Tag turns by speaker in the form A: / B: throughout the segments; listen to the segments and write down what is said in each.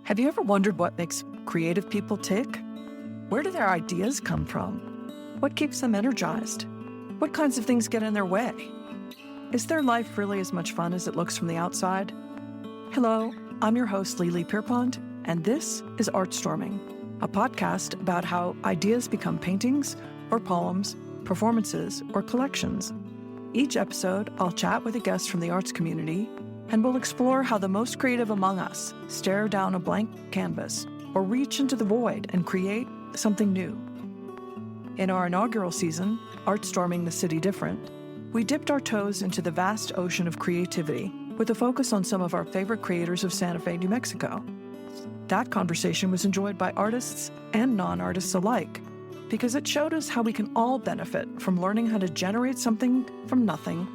A: Have you ever wondered what makes creative people tick? Where do their ideas come from? What keeps them energized? What kinds of things get in their way? Is their life really as much fun as it looks from the outside? Hello, I'm your host, Lili Pierpont, and this is ArtStorming, a podcast about how ideas become paintings or poems, performances, or collections. Each episode, I'll chat with a guest from the arts community, and we'll explore how the most creative among us stare down a blank canvas or reach into the void and create something new. In our inaugural season, ArtStorming the City Different, we dipped our toes into the vast ocean of creativity with a focus on some of our favorite creators of Santa Fe, New Mexico. That conversation was enjoyed by artists and non-artists alike, because it showed us how we can all benefit from learning how to generate something from nothing,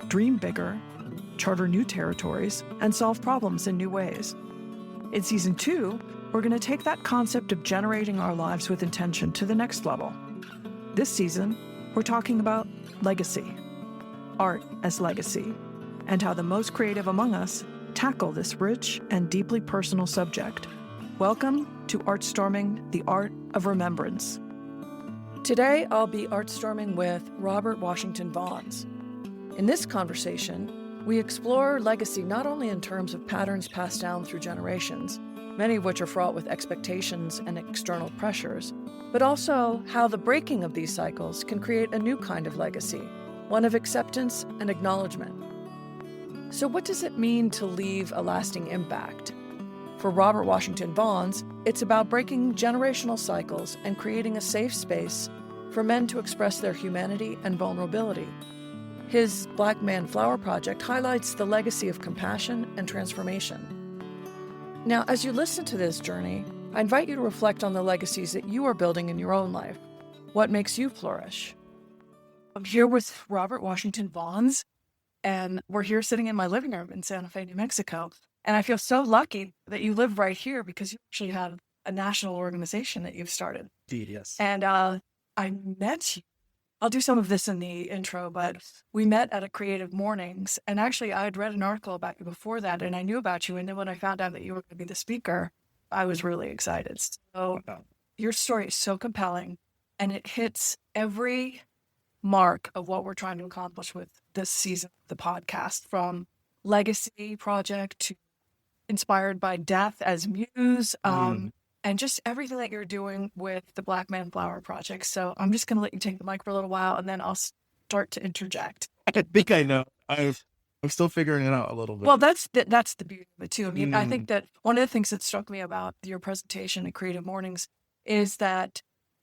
A: dream bigger, charter new territories, and solve problems in new ways. In Season 2, we're going to take that concept of generating our lives with intention to the next level. This season, we're talking about legacy, art as legacy, and how the most creative among us tackle this rich and deeply personal subject. Welcome to ArtStorming, the Art of Remembrance. Today, I'll be ArtStorming with Robert Washington-Vaughns. In this conversation, we explore legacy not only in terms of patterns passed down through generations, many of which are fraught with expectations and external pressures, but also how the breaking of these cycles can create a new kind of legacy, one of acceptance and acknowledgment. So what does it mean to leave a lasting impact? For Robert Washington-Vaughns, it's about breaking generational cycles and creating a safe space for men to express their humanity and vulnerability. His Black Man Flower project highlights the legacy of compassion and transformation. Now, as you listen to this journey, I invite you to reflect on the legacies that you are building in your own life. What makes you flourish? I'm here with Robert Washington-Vaughns, and we're here sitting in my living room in Santa Fe, New Mexico. And I feel so lucky that you live right here because you actually have a national organization that you've started.
B: Indeed, yes.
A: And I met you. I'll do some of this in the intro, but we met at a Creative Mornings. And actually, I had read an article about you before that, and I knew about you. And then when I found out that you were going to be the speaker, I was really excited. So your story is so compelling, and it hits every mark of what we're trying to accomplish with this season of the podcast, from legacy project to inspired by death as muse, and just everything that you're doing with the Black Man Flower project. So I'm just going to let you take the mic for a little while, and then I'll start to interject.
B: I think I know. I'm still figuring it out a little bit.
A: Well, that's the beauty of it too. I mean, I think that one of the things that struck me about your presentation at Creative Mornings is that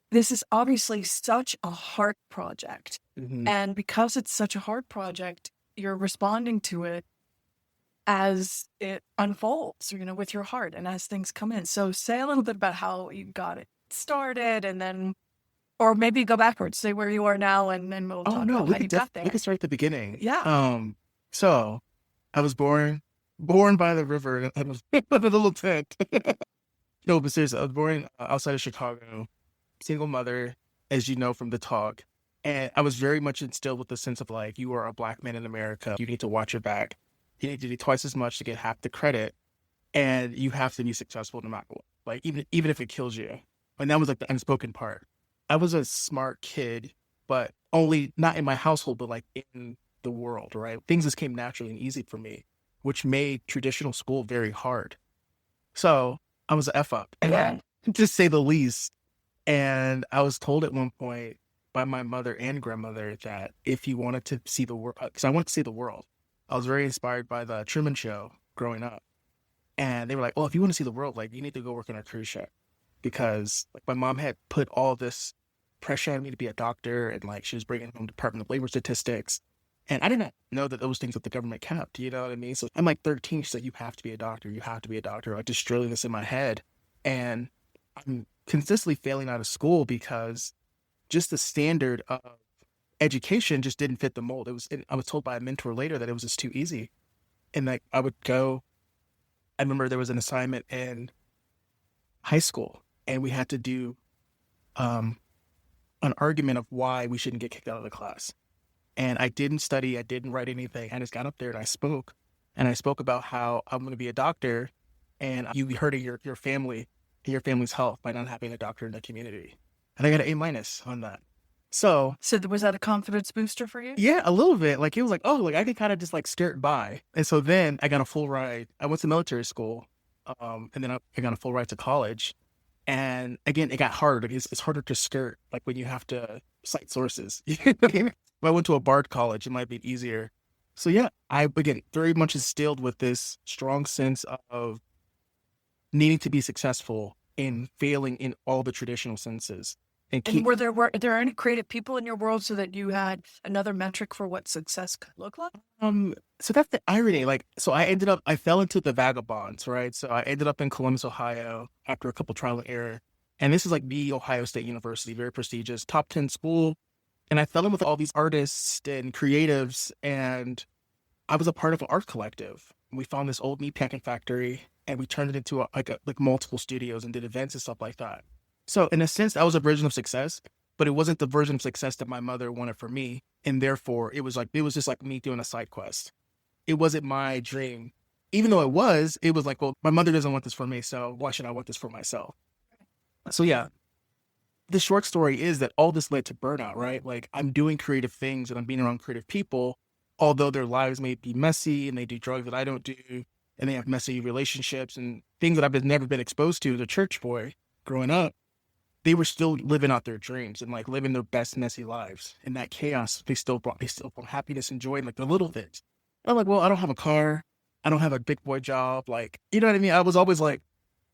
A: this is obviously such a heart project.
B: Mm-hmm.
A: And because it's such a heart project, you're responding to it as it unfolds, with your heart and as things come in. So say a little bit about how you got it started, and then, or maybe go backwards, say where you are now, and then we'll talk about how you got there.
B: We can start at the beginning.
A: Yeah.
B: So I was born by the river in a little tent. No, but seriously, I was born outside of Chicago, single mother, as you know from the talk. And I was very much instilled with the sense of like, you are a Black man in America. You need to watch your back. You need to do twice as much to get half the credit, and you have to be successful no matter what. Like even if it kills you. And that was like the unspoken part. I was a smart kid, but only not in my household, but like in the world, right? Things just came naturally and easy for me, which made traditional school very hard. So I was an F up, to say the least. And I was told at one point by my mother and grandmother that if you wanted to see the world, because I wanted to see the world, I was very inspired by the Truman Show growing up. And they were like, oh, if you want to see the world, like, you need to go work on a cruise ship. Because like my mom had put all this pressure on me to be a doctor, and like she was bringing home Department of Labor statistics. And I didn't know that those things that the government kept, you know what I mean? So I'm like 13, she's like, you have to be a doctor. You have to be a doctor. Like just drilling this in my head. And I'm consistently failing out of school because just the standard of education just didn't fit the mold. I was told by a mentor later that it was just too easy. And like I would go, I remember there was an assignment in high school, and we had to do an argument of why we shouldn't get kicked out of the class. And I didn't study, I didn't write anything. I just got up there and I spoke about how I'm going to be a doctor and you be hurting your family and your family's health by not having a doctor in the community. And I got an A minus on that. So
A: was that a confidence booster for you?
B: yeah, a little bit. Like it was like, oh, like I could kind of just like skirt by. And so then I got a full ride. I went to military school, and then I got a full ride to college. And again, it got harder. It's harder to skirt, like when you have to cite sources. If I went to a Bard college, it might be easier. So yeah, I again very much instilled with this strong sense of needing to be successful and failing in all the traditional senses. And
A: And were there any creative people in your world so that you had another metric for what success could look like?
B: so that's the irony. Like, so I fell into the vagabonds, right? So I ended up in Columbus, Ohio after a couple trial and error. And this is like the Ohio State University, very prestigious, top 10 school. And I fell in with all these artists and creatives, and I was a part of an art collective. We found this old meatpacking factory, and we turned it into like multiple studios and did events and stuff like that. So in a sense, that was a version of success, but it wasn't the version of success that my mother wanted for me. And therefore it was just like me doing a side quest. It wasn't my dream. Even though it was like, well, my mother doesn't want this for me, so why should I want this for myself? So yeah, the short story is that all this led to burnout, right? Like I'm doing creative things and I'm being around creative people, although their lives may be messy and they do drugs that I don't do, and they have messy relationships and things that I've never been exposed to as a church boy growing up. They were still living out their dreams and like living their best messy lives. In that chaos, they still brought happiness and joy, like the little things. I'm like, well, I don't have a car. I don't have a big boy job. Like, you know what I mean? I was always like,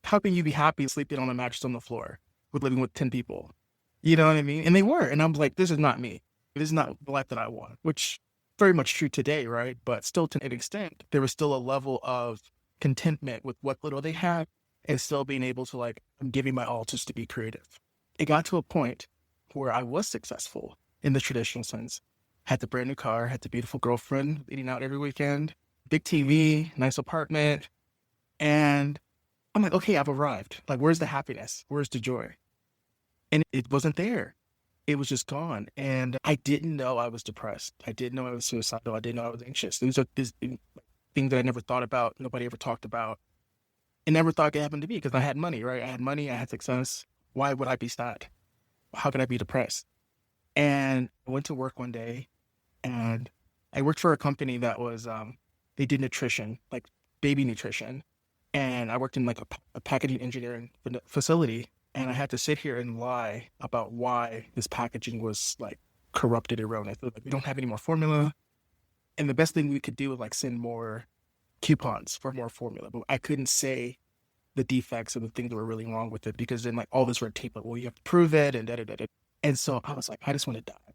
B: how can you be happy sleeping on a mattress on the floor with living with 10 people? You know what I mean? And they were. And I'm like, this is not me. This is not the life that I want, which very much true today, right? But still to an extent, there was still a level of contentment with what little they had and still being able to like, I'm giving my all just to be creative. It got to a point where I was successful in the traditional sense. Had the brand new car, had the beautiful girlfriend, eating out every weekend, big TV, nice apartment. And I'm like, okay, I've arrived. Like, where's the happiness? Where's the joy? And it wasn't there. It was just gone. And I didn't know I was depressed. I didn't know I was suicidal. I didn't know I was anxious. These are things that I never thought about. Nobody ever talked about. And never thought it could happen to me because I had money, right? I had money. I had success. Why would I be sad? How could I be depressed? And I went to work one day and I worked for a company that was, they did nutrition, like baby nutrition. And I worked in like a packaging engineering facility. And I had to sit here and lie about why this packaging was like corrupted, erroneous. Like, we don't have any more formula. And the best thing we could do was like send more coupons for more formula. But I couldn't say the defects and the things that were really wrong with it because then like all this red tape, like, well, you have to prove it and da-da-da-da. And so I was like, I just want to die.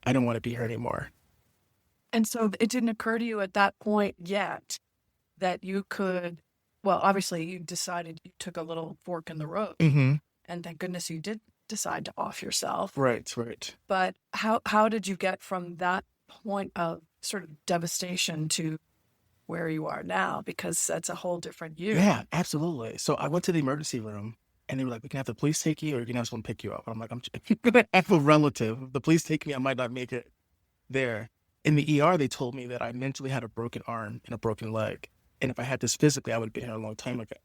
B: I don't want to be here anymore.
A: And so it didn't occur to you at that point yet that you could, well, obviously you decided you took a little fork in the road.
B: Mm-hmm.
A: And thank goodness you did decide to off yourself.
B: Right.
A: But how did you get from that point of sort of devastation to where you are now? Because that's a whole different you.
B: Yeah, absolutely. So I went to the emergency room and they were like, we can have the police take you or you can have someone pick you up. And I'm like, I'm going to have a relative. If the police take me, I might not make it there. In the ER, they told me that I mentally had a broken arm and a broken leg. And if I had this physically, I would have been here a long time ago.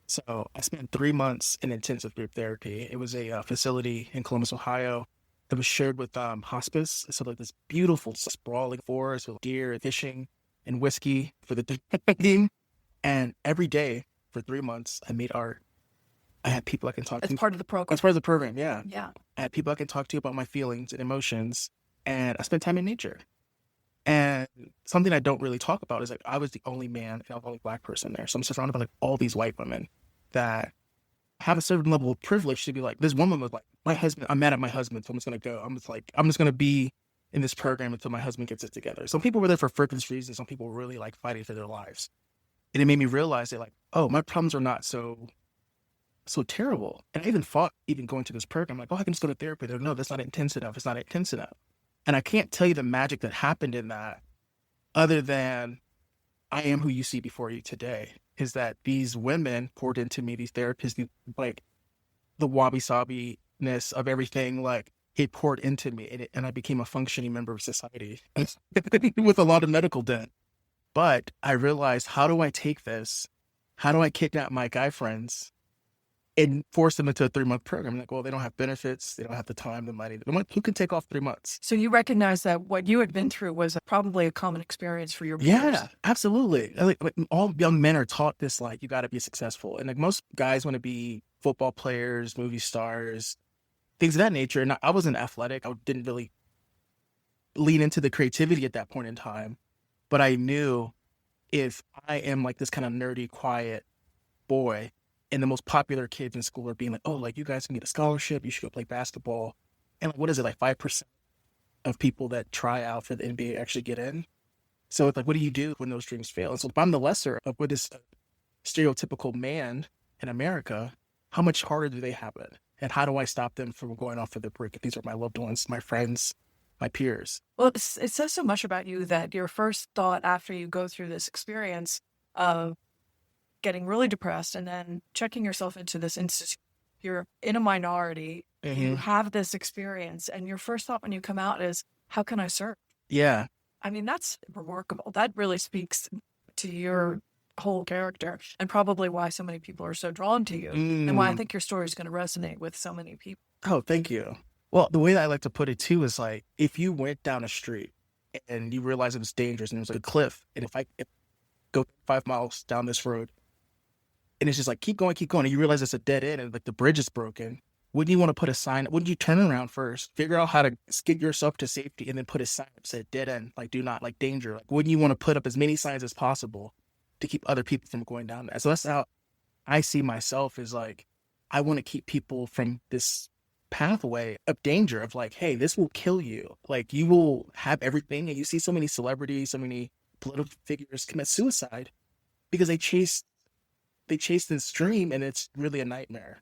B: So I spent 3 months in intensive group therapy. It was a facility in Columbus, Ohio that was shared with hospice. So like this beautiful sprawling forest with deer and fishing and whiskey for the team. And every day for 3 months, I made art. I had people I can talk to.
A: As part of the program.
B: As part of the program, yeah.
A: Yeah.
B: I had people I can talk to about my feelings and emotions. And I spent time in nature. And something I don't really talk about is like I was the only man and I was the only Black person there. So I'm surrounded by like all these white women that have a certain level of privilege to be like, this woman was like, my husband, I'm mad at my husband, so I'm just going to go. I'm just going to be in this program until my husband gets it together. Some people were there for frivolous reasons. Some people were really like fighting for their lives. And it made me realize that like, oh, my problems are not so terrible. And I even fought going to this program. I'm like, oh, I can just go to therapy. They're like, no, that's not intense enough. It's not intense enough. And I can't tell you the magic that happened in that other than I am who you see before you today, is that these women poured into me, these therapists, like the wabi-sabi-ness of everything, like it poured into me and I became a functioning member of society with a lot of medical debt. But I realized, how do I take this? how do I kidnap my guy friends and force them into a 3-month program? Like, well, they don't have benefits. They don't have the time, the money. I'm like, who can take off 3 months?
A: So you recognize that what you had been through was probably a common experience for your peers.
B: Yeah, absolutely. Like all young men are taught this, like, you got to be successful. And like most guys want to be football players, movie stars, things of that nature. And I wasn't athletic. I didn't really lean into the creativity at that point in time. But I knew if I am like this kind of nerdy, quiet boy, and the most popular kids in school are being like, oh, like you guys can get a scholarship, you should go play basketball. And like, what is it, like 5% of people that try out for the NBA actually get in? So it's like, what do you do when those dreams fail? And so if I'm the lesser of what is a stereotypical man in America, how much harder do they have it? And how do I stop them from going off of the brick? These are my loved ones, my friends, my peers.
A: Well, it says so much about you that your first thought after you go through this experience of getting really depressed and then checking yourself into this institute, you're in a minority, you have this experience, and your first thought when you come out is, how can I serve?
B: Yeah.
A: I mean, that's remarkable. That really speaks to your whole character and probably why so many people are so drawn to you and why I think your story is going to resonate with so many people.
B: Oh, thank you. Well, the way that I like to put it too is like, if you went down a street and you realize it was dangerous and it was like a cliff, and if go 5 miles down this road and it's just like, keep going, and you realize it's a dead end and like the bridge is broken, wouldn't you want to put a sign? Wouldn't you turn around first, figure out how to get yourself to safety, and then put a sign that said dead end, like do not, like danger? Like, wouldn't you want to put up as many signs as possible to keep other people from going down that? So that's how I see myself, is like, I want to keep people from this pathway of danger of like, hey, this will kill you. Like, you will have everything. And you see so many celebrities, so many political figures commit suicide because they chase this dream, and it's really a nightmare.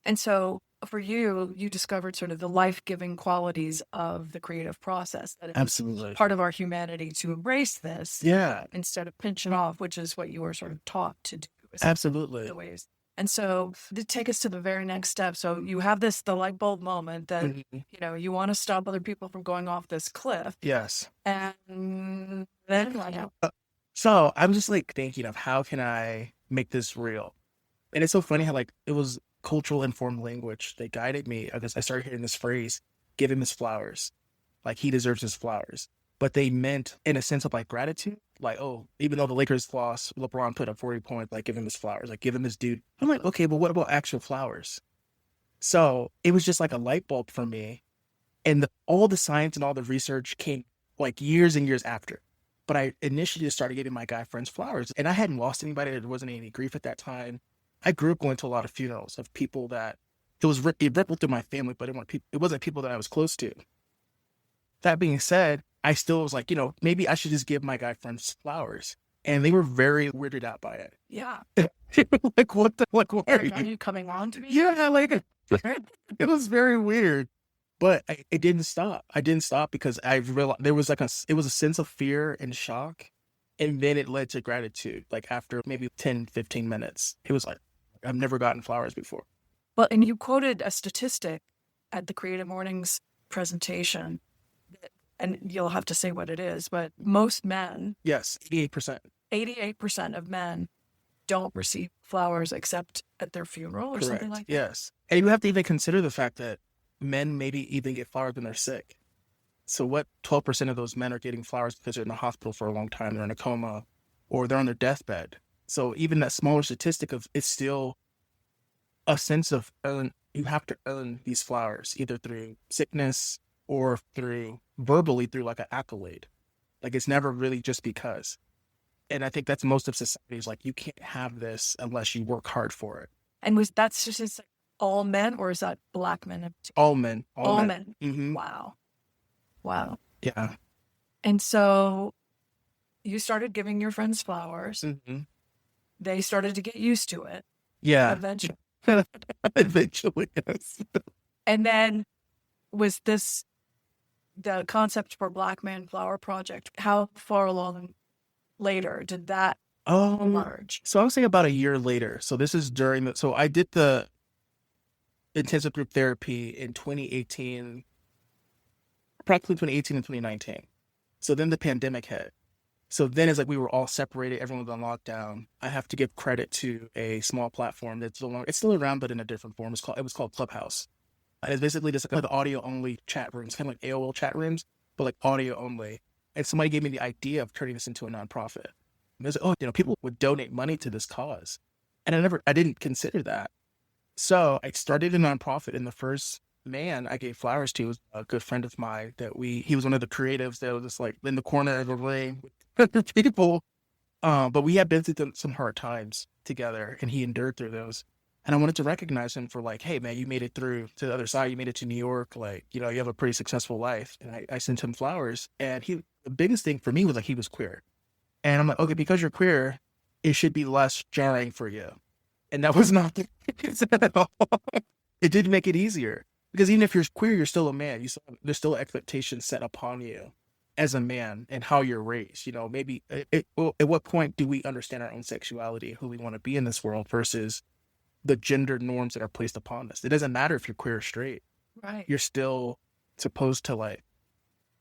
A: And so for you, you discovered sort of the life-giving qualities of the creative process. That
B: Absolutely.
A: Part of our humanity to embrace this.
B: Yeah.
A: Instead of pinch it off, which is what you were sort of taught to do.
B: Absolutely.
A: The ways. And so to take us to the very next step. So you have the light bulb moment that, you want to stop other people from going off this cliff.
B: Yes.
A: And then
B: so I'm just like thinking of, how can I make this real? And it's so funny how like it was cultural informed language that guided me, because I started hearing this phrase, give him his flowers. Like, he deserves his flowers. But they meant in a sense of like gratitude. Like, oh, even though the Lakers lost, LeBron put up 40 points, like, give him his flowers, like, give him his due. I'm like, okay, but what about actual flowers? So it was just like a light bulb for me. And all the science and all the research came like years and years after. But I initially just started giving my guy friends flowers. And I hadn't lost anybody. There wasn't any grief at that time. I grew up going to a lot of funerals of people that it rippled through my family, but it wasn't people that I was close to. That being said, I still was like, maybe I should just give my guy friends flowers. And they were very weirded out by it.
A: Yeah.
B: Like, what why
A: are you coming on to me?
B: Yeah, like, it was very weird. But it didn't stop. I didn't stop because I realized there was it was a sense of fear and shock. And then it led to gratitude. Like, after maybe 10, 15 minutes, it was like, I've never gotten flowers before.
A: Well, and you quoted a statistic at the Creative Mornings presentation, and you'll have to say what it is, but most men.
B: Yes, 88%.
A: 88% of men don't receive flowers except at their funeral or
B: Correct.
A: Something like that.
B: Yes. And you have to even consider the fact that men maybe even get flowers when they're sick. So what 12% of those men are getting flowers because they're in the hospital for a long time, they're in a coma, or they're on their deathbed. So even that smaller statistic it's still a sense of you have to earn these flowers, either through sickness or verbally through like an accolade. Like, it's never really just because. And I think that's most of society is like, you can't have this unless you work hard for it.
A: And that's just like all men, or is that Black men?
B: All men.
A: All men.
B: Mm-hmm.
A: Wow.
B: Yeah.
A: And so you started giving your friends flowers.
B: Mm-hmm.
A: They started to get used to it.
B: Yeah.
A: Eventually.
B: Eventually, yes.
A: And then was this the concept for Black Man Flower Project? How far along later did that emerge?
B: So I would say about a year later. So this is so I did the intensive group therapy in 2018, practically 2018 and 2019. So then the pandemic hit. So then it's like we were all separated. Everyone was on lockdown. I have to give credit to a small platform that's it's still around, but in a different form. It was called Clubhouse. And it's basically just like the audio only chat rooms, kind of like AOL chat rooms, but like audio only. And somebody gave me the idea of turning this into a nonprofit. And there's like, oh, people would donate money to this cause. And I didn't consider that. So I started a nonprofit, and the first man I gave flowers to was a good friend of mine he was one of the creatives that was just like in the corner of the room with people. But we had been through some hard times together, and he endured through those. And I wanted to recognize him for like, hey man, you made it through to the other side. You made it to New York. Like, you have a pretty successful life. And I sent him flowers. And the biggest thing for me was like, he was queer. And I'm like, okay, because you're queer, it should be less jarring for you. And that was not the case at all. It did make it easier. Because even if you're queer, you're still a man. There's still expectations set upon you as a man and how you're raised. Maybe at what point do we understand our own sexuality, who we want to be in this world versus the gender norms that are placed upon us? It doesn't matter if you're queer or straight.
A: Right.
B: You're still supposed to like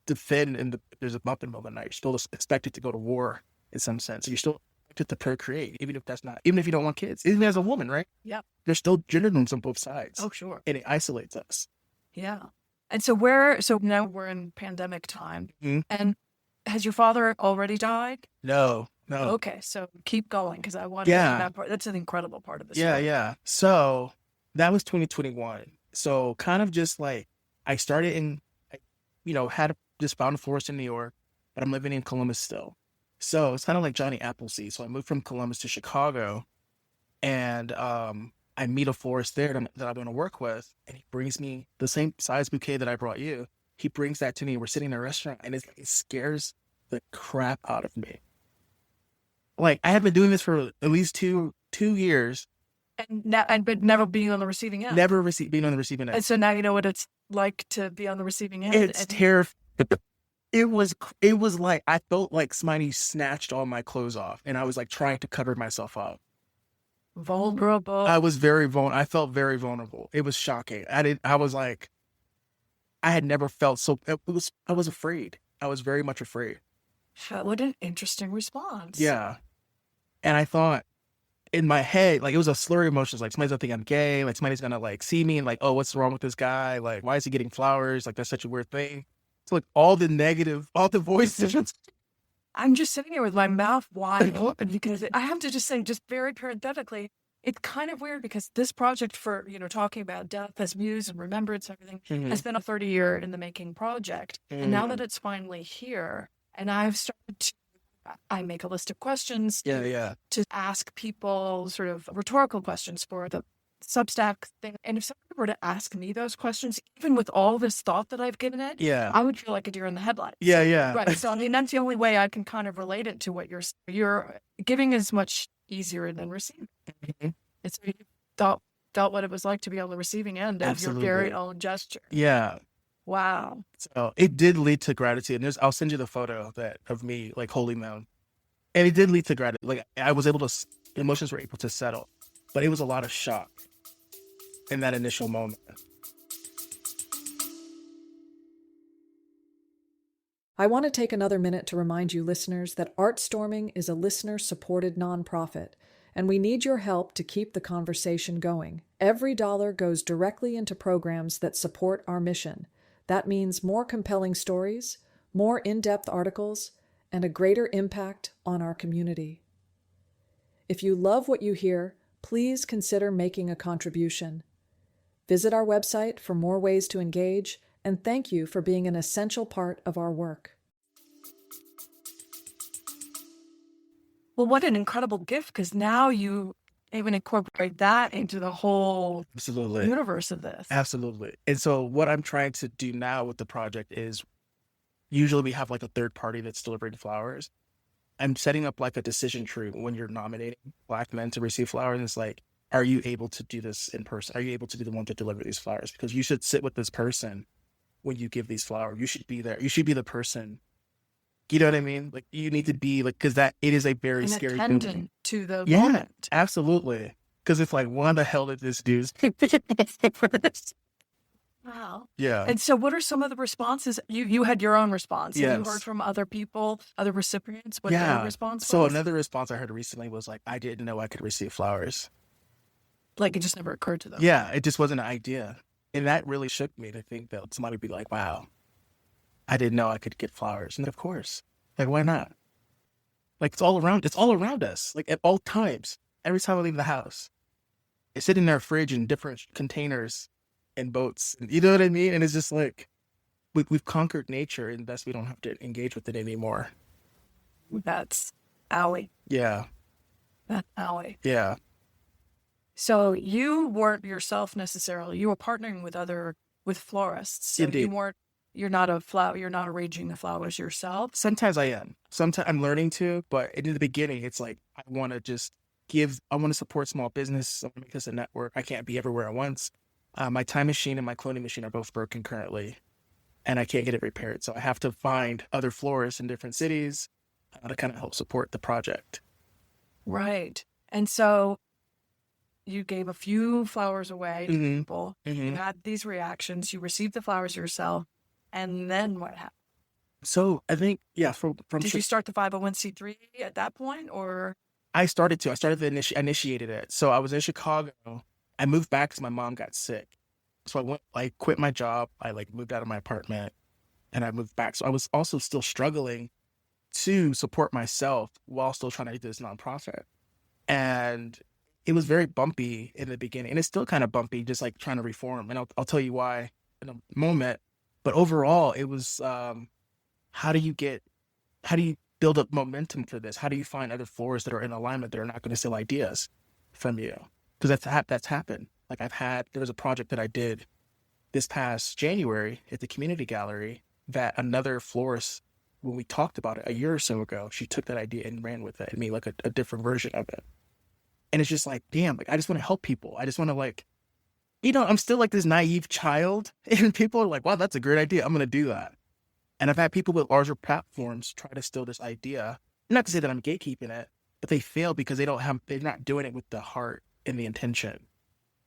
B: defend, and there's a bump in the middle of the night. You're still expected to go to war in some sense. You're still expected to procreate, even if you don't want kids, even as a woman, right?
A: Yep.
B: There's still gender norms on both sides.
A: Oh, sure.
B: And it isolates us.
A: Yeah. And so now we're in pandemic time.
B: Mm-hmm.
A: And has your father already died?
B: No.
A: Okay. So keep going, because I want to know that part. That's an incredible part of the story.
B: Yeah. So that was 2021. So kind of just like I started had just found a forest in New York, but I'm living in Columbus still. So it's kind of like Johnny Appleseed. So I moved from Columbus to Chicago, and I meet a florist there that I'm going to work with, and he brings me the same size bouquet that I brought you. He brings that to me. We're sitting in a restaurant, and it scares the crap out of me. Like, I had been doing this for at least two years.
A: But never being on the receiving end.
B: Being on the receiving end.
A: And so now you know what it's like to be on the receiving end.
B: It's terrifying. It was like I felt like somebody snatched all my clothes off, and I was like trying to cover myself up.
A: Vulnerable.
B: I was very vulnerable. I felt very vulnerable. It was shocking. I was like, I had never felt so. I was afraid. I was very much afraid.
A: What an interesting response.
B: Yeah, and I thought in my head, like, it was a slurry of emotions. Like, somebody's gonna think I'm gay. Like, somebody's gonna like see me and like, oh, what's wrong with this guy? Like, why is he getting flowers? Like, that's such a weird thing. So like all the voices.
A: I'm just sitting here with my mouth wide open, because I have to just say, just very parenthetically, it's kind of weird because this project for, talking about death as muse and remembrance and everything has been a 30-year in the making project. And now that it's finally here, and I've started to, I make a list of questions to ask people, sort of rhetorical questions for the Substack thing. And if somebody were to ask me those questions, even with all this thought that I've given it, I would feel like a deer in the headlights.
B: Yeah.
A: Right. So, I mean, that's the only way I can kind of relate it to what you're giving is much easier than receiving.
B: Mm-hmm.
A: It's you felt what it was like to be on the receiving end of your very own gesture.
B: Yeah.
A: Wow.
B: So it did lead to gratitude. And I'll send you the photo of me like holding them. And it did lead to gratitude. Like, I was able to, emotions were able to settle, but it was a lot of shock in that initial moment.
C: I want to take another minute to remind you listeners that ArtStorming is a listener-supported nonprofit, and we need your help to keep the conversation going. Every dollar goes directly into programs that support our mission. That means more compelling stories, more in-depth articles, and a greater impact on our community. If you love what you hear, please consider making a contribution. Visit our website for more ways to engage, and thank you for being an essential part of our work.
A: Well, what an incredible gift, because now you even incorporate that into the whole universe of this.
B: Absolutely. And so what I'm trying to do now with the project is, usually we have like a third party that's delivering flowers. I'm setting up like a decision tree when you're nominating Black men to receive flowers. And it's like, are you able to do this in person? Are you able to be the one to deliver these flowers? Because you should sit with this person when you give these flowers. You should be there. You should be the person. You know what I mean? Like, you need to be like, because it is a very scary thing.
A: Attendant to the moment.
B: Absolutely. Because it's like, why the hell did this dude?
A: Wow.
B: Yeah.
A: And so what are some of the responses? You had your own response. Have you heard
B: Yes.
A: from other people, other recipients, what their
B: Yeah.
A: response
B: So
A: was?
B: another response I heard recently was like, I didn't know I could receive flowers.
A: Like it just never occurred to them.
B: Yeah, it just wasn't an idea. And that really shook me to think that somebody would be like, wow, I didn't know I could get flowers. And of course, like, why not? Like, it's all around us, like at all times. Every time I leave the house, it's sitting in our fridge in different containers and boats. You know what I mean? And it's just like, we've conquered nature, and thus we don't have to engage with it anymore.
A: That's owie.
B: Yeah.
A: That's owie.
B: Yeah.
A: So you weren't yourself necessarily. You were partnering with florists. So
B: Indeed.
A: you're not arranging the flowers yourself.
B: Sometimes I am. Sometimes I'm learning to, but in the beginning, it's like, I want to support small business. I want to make this a network. I can't be everywhere at once. My time machine and my cloning machine are both broken currently, and I can't get it repaired. So I have to find other florists in different cities to kind of help support the project.
A: Right. And so you gave a few flowers away to people. You had these reactions. You received the flowers yourself. And then what happened?
B: So I think, yeah,
A: Did you start the 501c3 at that point, or?
B: I initiated it. So I was in Chicago. I moved back because my mom got sick. So I quit my job. I moved out of my apartment and I moved back. So I was also still struggling to support myself while still trying to do this nonprofit. And it was very bumpy in the beginning, and it's still kind of bumpy, just like trying to reform. And I'll tell you why in a moment. But overall, it was, how do you build up momentum for this? How do you find other florists that are in alignment that are not going to steal ideas from you? Because that's happened. Like there was a project that I did this past January at the community gallery that another florist, when we talked about it a year or so ago, she took that idea and ran with it and made like a different version of it. And it's just like, damn, like I just want to help people. I just want to I'm still like this naive child, and people are like, wow, that's a great idea. I'm going to do that. And I've had people with larger platforms try to steal this idea. Not to say that I'm gatekeeping it, but they fail because they're not doing it with the heart and the intention.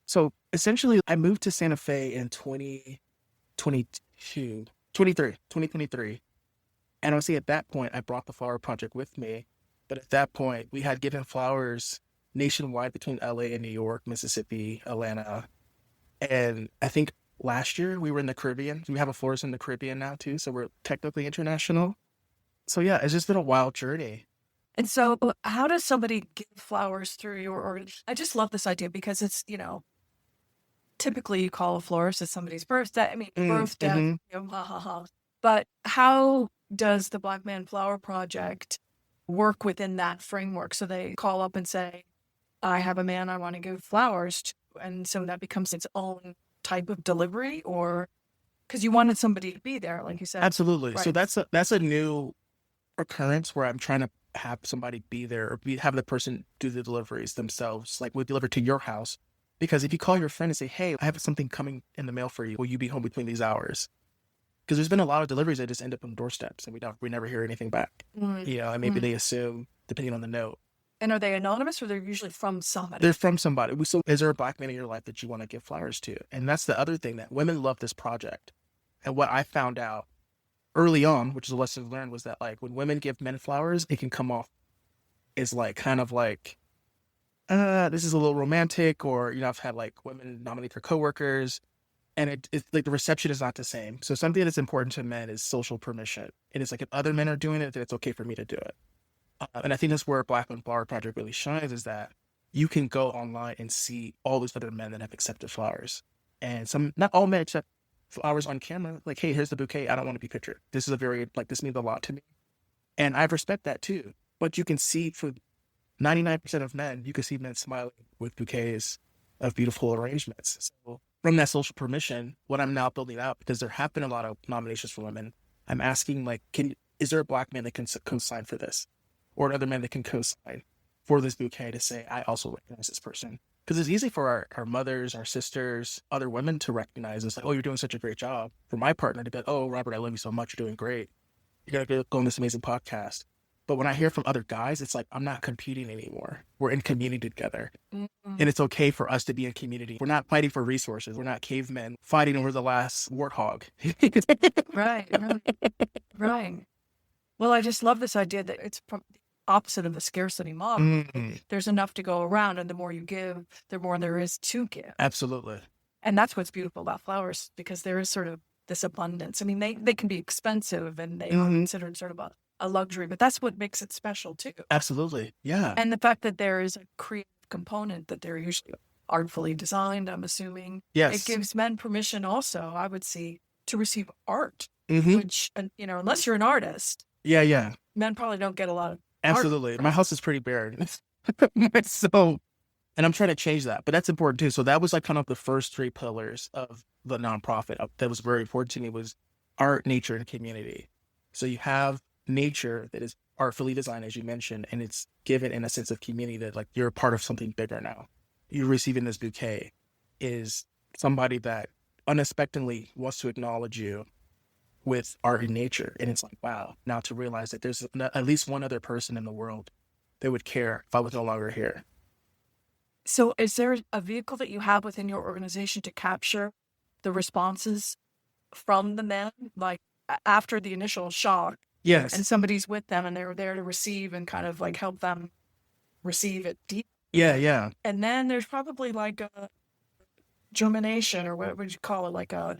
B: So essentially, I moved to Santa Fe in 2023. And honestly, at that point, I brought the flower project with me. But at that point, we had given flowers nationwide between LA and New York, Mississippi, Atlanta. And I think last year we were in the Caribbean. We have a florist in the Caribbean now too. So we're technically international. So yeah, it's just been a wild journey.
A: And so how does somebody give flowers through your organization? I just love this idea because it's, typically you call a florist at somebody's birthday. I mean, birthday, But how does the Black Man Flower Project work within that framework? So they call up and say, I have a man I want to give flowers to. And so that becomes its own type of delivery, or because you wanted somebody to be there, like you said.
B: Absolutely.
A: Right.
B: So that's a new occurrence where I'm trying to have somebody be there or have the person do the deliveries themselves, like we deliver to your house. Because if you call your friend and say, hey, I have something coming in the mail for you, will you be home between these hours? Because there's been a lot of deliveries that just end up on doorsteps and we never hear anything back. And maybe they assume, depending on the note.
A: And are they anonymous, or they're usually from somebody?
B: They're from somebody. So is there a Black man in your life that you want to give flowers to? And that's the other thing, that women love this project. And what I found out early on, which is a lesson learned, was that when women give men flowers, it can come off as this is a little romantic, or, I've had women nominate their coworkers, and it's the reception is not the same. So something that's important to men is social permission. And it's if other men are doing it, then it's okay for me to do it. And I think that's where Black Man Flower Project really shines, is that you can go online and see all these other men that have accepted flowers. And not all men accept flowers on camera. Like, hey, here's the bouquet. I don't want to be pictured. This is this means a lot to me. And I respect that too. But you can see, for 99% of men, you can see men smiling with bouquets of beautiful arrangements. So from that social permission, what I'm now building out, because there have been a lot of nominations for women, I'm asking, is there a Black man that can co-sign for this? Or another man that can co-sign for this bouquet to say, I also recognize this person. Because it's easy for our mothers, our sisters, other women to recognize us, oh, you're doing such a great job. For my partner to be like, oh, Robert, I love you so much. You're doing great. You're going to go on this amazing podcast. But when I hear from other guys, it's like, I'm not competing anymore. We're in community together. And it's okay for us to be in community. We're not fighting for resources. We're not cavemen fighting over the last warthog.
A: Right, right. Well, I just love this idea that it's from the opposite of the scarcity model.
B: Mm,
A: There's enough to go around, and the more you give, the more there is to give.
B: absolutely.
A: And that's what's beautiful about flowers, because there is sort of this abundance. I mean, they can be expensive and they are considered sort of a luxury, but that's what makes it special too.
B: Absolutely. Yeah.
A: And the fact that there is a creative component, that they're usually artfully designed, I'm assuming.
B: Yes.
A: It gives men permission also, I would see, to receive art,
B: Mm-hmm.
A: which, unless you're an artist,
B: Yeah.
A: men probably don't get a lot of
B: Absolutely.
A: art.
B: My house is pretty barren. So, and I'm trying to change that, but that's important too. So that was like kind of the first three pillars of the nonprofit that was very important to me, was art, nature, and community. So you have nature that is artfully designed, as you mentioned, and it's given in a sense of community, that like you're a part of something bigger now. You're receiving this bouquet is somebody that unexpectedly wants to acknowledge you with art and nature. And it's like, wow, now to realize that there's at least one other person in the world that would care if I was no longer here.
A: So is there a vehicle that you have within your organization to capture the responses from the men, like after the initial shock,
B: Yes.
A: and somebody's with them and they're there to receive and kind of like help them receive it deep?
B: Yeah.
A: And then there's probably like a germination, or what would you call it, like a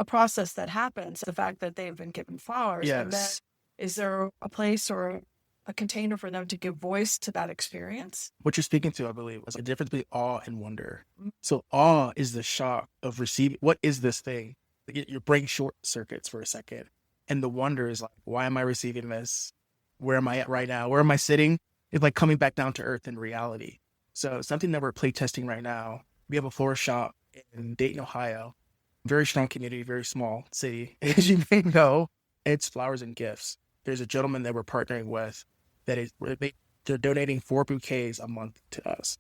A: process that happens, the fact that they've been given flowers. And then
B: Yes.
A: is there a place or a container for them to give voice to that experience?
B: What you're speaking to, I believe, was the difference between awe and wonder. So awe is the shock of receiving, what is this thing? Your brain short circuits for a second. And the wonder is like, why am I receiving this? Where am I at right now? Where am I sitting? It's like coming back down to earth in reality. So something that we're play testing right now, we have a florist shop in Dayton, Ohio. Very strong community, very small city, as you may know. It's flowers and gifts. There's a gentleman that we're partnering with that is, they're donating 4 bouquets a month to us.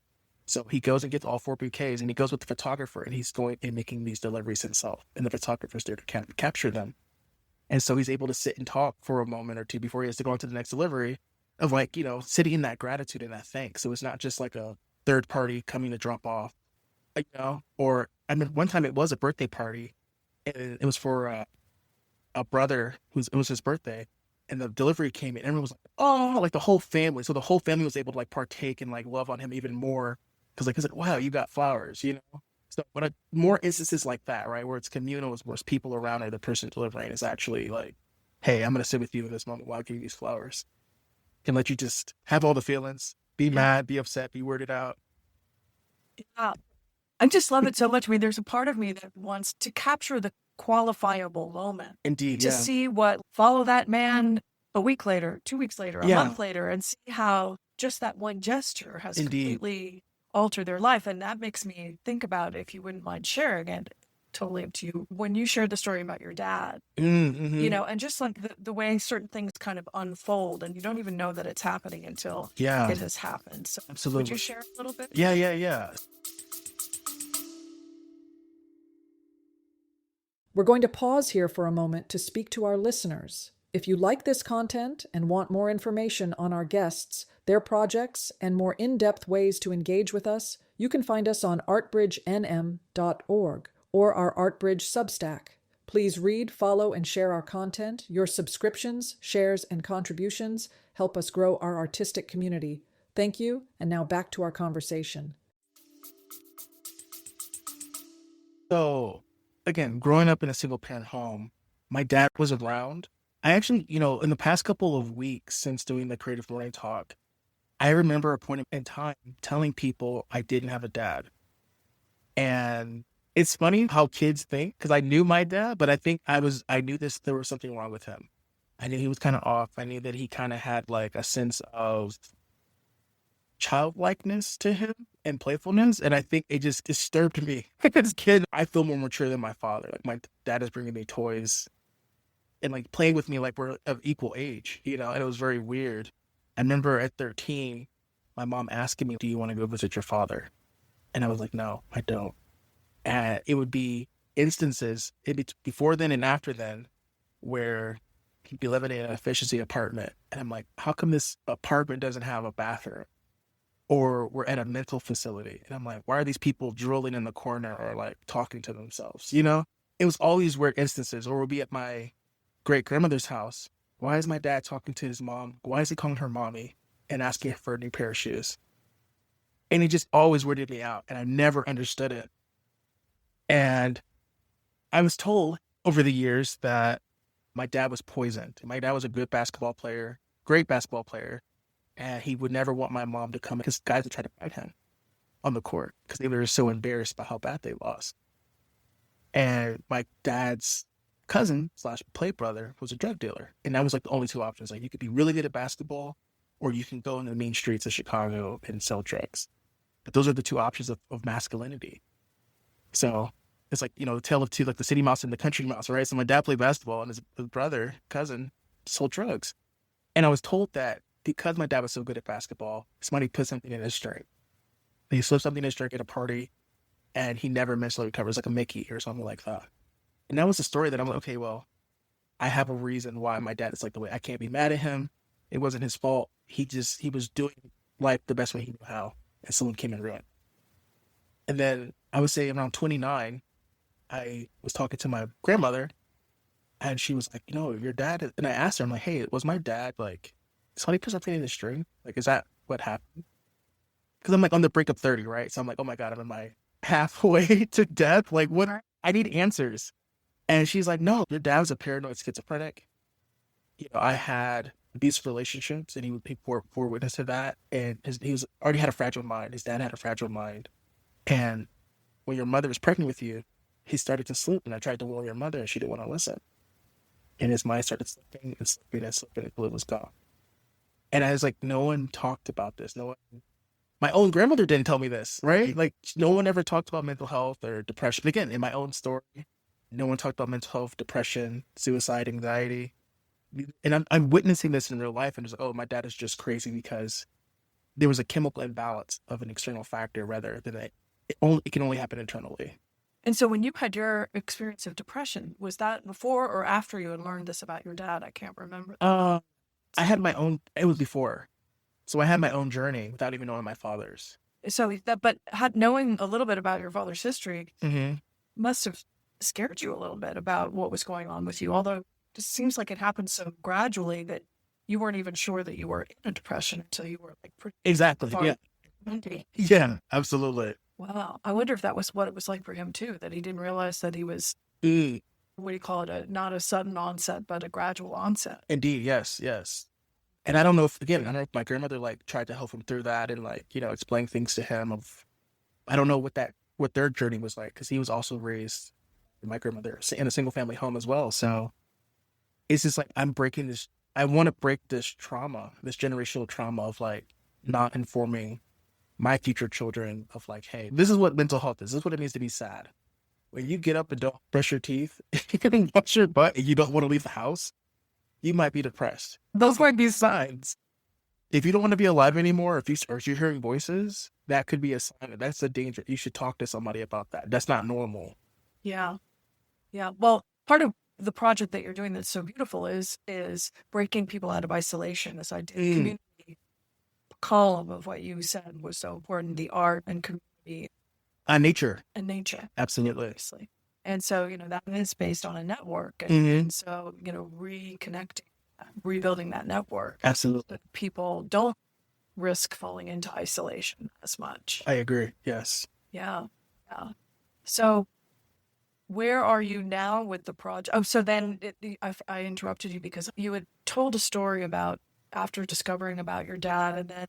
B: So he goes and gets all 4 bouquets, and he goes with the photographer, and he's going and making these deliveries himself. And the photographer's there to capture them. And so he's able to sit and talk for a moment or two before he has to go on to the next delivery, of like, sitting in that gratitude and that thanks. So it's not just like a third party coming to drop off, or I mean, one time it was a birthday party, and it was for a brother it was his birthday, and the delivery came in, and everyone was like, oh, like the whole family. So the whole family was able to like partake and like love on him even more, because like, wow, you got flowers, So more instances like that, right, where it's communal, where it's people around it, the person delivering is actually like, hey, I'm going to sit with you in this moment while I give you these flowers, and let you just have all the feelings, be mad, be upset, be weirded out.
A: Yeah. I just love it so much. I mean, there's a part of me that wants to capture the qualifiable moment,
B: Indeed,
A: to see follow that man a week later, 2 weeks later, a month later, and see how just that one gesture has completely altered their life. And that makes me think about, if you wouldn't mind sharing it, totally up to you, when you shared the story about your dad, and just like the way certain things kind of unfold, and you don't even know that it's happening until it has happened. So
B: absolutely.
A: Would you share a little bit?
B: Yeah.
C: We're going to pause here for a moment to speak to our listeners. If you like this content and want more information on our guests, their projects, and more in-depth ways to engage with us, you can find us on artbridgenm.org or our ArtBridge Substack. Please read, follow, and share our content. Your subscriptions, shares, and contributions help us grow our artistic community. Thank you, and now back to our conversation.
B: So, again, growing up in a single-parent home, my dad was around. I actually, in the past couple of weeks since doing the Creative Morning Talk, I remember a point in time telling people I didn't have a dad. And it's funny how kids think, because I knew my dad, but I think I knew there was something wrong with him. I knew he was kind of off. I knew that he kind of had like a sense of childlikeness to him and playfulness. And I think it just disturbed me. As a kid, I feel more mature than my father. Like, my dad is bringing me toys and like playing with me like we're of equal age, and it was very weird. I remember at 13, my mom asking me, do you want to go visit your father? And I was like, no, I don't. And it would be instances before then and after then where he'd be living in an efficiency apartment. And I'm like, how come this apartment doesn't have a bathroom? Or we're at a mental facility. And I'm like, why are these people drooling in the corner or like talking to themselves? You know, it was all these weird instances. Or we'll be at my great grandmother's house. Why is my dad talking to his mom? Why is he calling her mommy and asking for a new pair of shoes? And it just always weirded me out. And I never understood it. And I was told over the years that my dad was poisoned. My dad was a good basketball player, great basketball player. And he would never want my mom to come because guys would try to fight him on the court because they were so embarrassed by how bad they lost. And my dad's cousin / play brother was a drug dealer. And that was like the only two options. Like you could be really good at basketball or you can go in the mean streets of Chicago and sell drugs. But those are the two options of masculinity. So it's like, you know, the tale of two, like the city mouse and the country mouse, right? So my dad played basketball and his brother, cousin, sold drugs. And I was told that because my dad was so good at basketball, somebody put something in his drink. He slipped something in his drink at a party and he never mentally recovers, like a Mickey or something like that. And that was the story that I'm like, okay, well, I have a reason why my dad is like the way. I can't be mad at him. It wasn't his fault. He was doing life the best way he knew how. And someone came and ruined. And then I would say around 29, I was talking to my grandmother and she was like, you know, your dad, and I asked her, I'm like, hey, was my dad like, somebody put something in the string? Like, is that what happened? Because I'm like on the brink of 30, right? So I'm like, oh my God, I'm in my halfway to death. Like, what? I need answers. And she's like, no, your dad was a paranoid schizophrenic. You know, I had abusive relationships and he poor witness to that. And he was already had a fragile mind. His dad had a fragile mind. And when your mother was pregnant with you, he started to slip. And I tried to warn your mother and she didn't want to listen. And his mind started slipping and slipping and slipping until it was gone. And I was like, no one talked about this. No one, my own grandmother didn't tell me this, right? Like no one ever talked about mental health or depression. Again, in my own story, no one talked about mental health, depression, suicide, anxiety. And I'm witnessing this in real life. And it's like, oh, my dad is just crazy because there was a chemical imbalance of an external factor rather than it can only happen internally.
A: And so when you had your experience of depression, was that before or after you had learned this about your dad? I can't remember.
B: I had my own, it was before. So I had my own journey without even knowing my father's.
A: So knowing a little bit about your father's history must have scared you a little bit about what was going on with you. Although it just seems like it happened so gradually that you weren't even sure that you were in a depression until you were like pretty
B: exactly
A: far.
B: Yeah. Yeah, absolutely.
A: Wow. I wonder if that was what it was like for him too, that he didn't realize that he was, what do you call it? Not a sudden onset, but a gradual onset.
B: Indeed. Yes. And I don't know if my grandmother like tried to help him through that and like, you know, explain things to him I don't know what their journey was like. Cause he was also raised my grandmother in a single family home as well. So it's just like, I want to break this trauma, this generational trauma of like not informing my future children of like, hey, this is what mental health is. This is what it means to be sad. When you get up and don't brush your teeth and wash your butt and you don't want to leave the house, you might be depressed. Those might be signs. If you don't want to be alive anymore, or if you're hearing voices, that could be a sign. That's a danger. You should talk to somebody about that. That's not normal.
A: Yeah. Well, part of the project that you're doing that's so beautiful is breaking people out of isolation. This idea of community column of what you said was so important, the art and community.
B: Nature.
A: And nature.
B: Absolutely.
A: Obviously. And so, you know, that is based on a network. And so, you know, rebuilding that network.
B: Absolutely.
A: People don't risk falling into isolation as much.
B: I agree. Yes.
A: Yeah. So where are you now with the project? Oh, so then I interrupted you because you had told a story about after discovering about your dad and then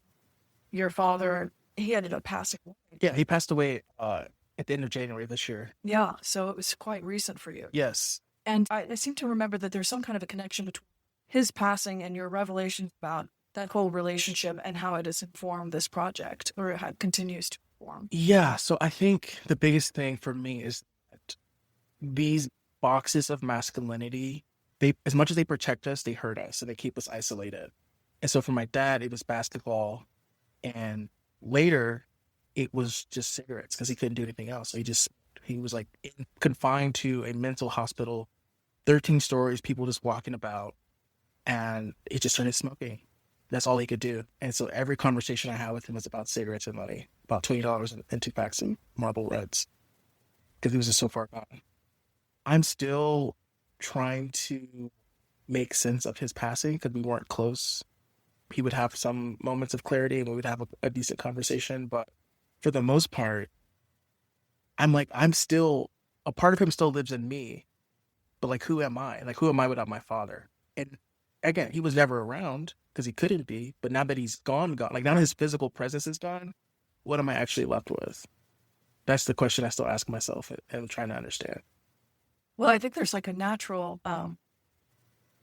A: your father, he ended up passing away.
B: Yeah, he passed away at the end of January this year.
A: Yeah, so it was quite recent for you.
B: Yes.
A: And I seem to remember that there's some kind of a connection between his passing and your revelations about that whole relationship and how it has informed this project, or it continues to inform.
B: Yeah, so I think the biggest thing for me is that these boxes of masculinity, as much as they protect us, they hurt us and they keep us isolated. And so for my dad, it was basketball, and later it was just cigarettes because he couldn't do anything else. So he was like confined to a mental hospital, 13 stories, people just walking about. and he just started smoking. That's all he could do. And so every conversation I had with him was about cigarettes and money, about $20 and 2 packs of Marlboro Reds, because he was just so far gone. I'm still trying to make sense of his passing because we weren't close. He would have some moments of clarity and we would have a decent conversation. But for the most part, I'm still, a part of him still lives in me. But like, who am I? Like, who am I without my father? And again, he was never around because he couldn't be. But now that he's gone, like now that his physical presence is gone, what am I actually left with? That's the question I still ask myself and I'm trying to understand.
A: Well, I think there's like a natural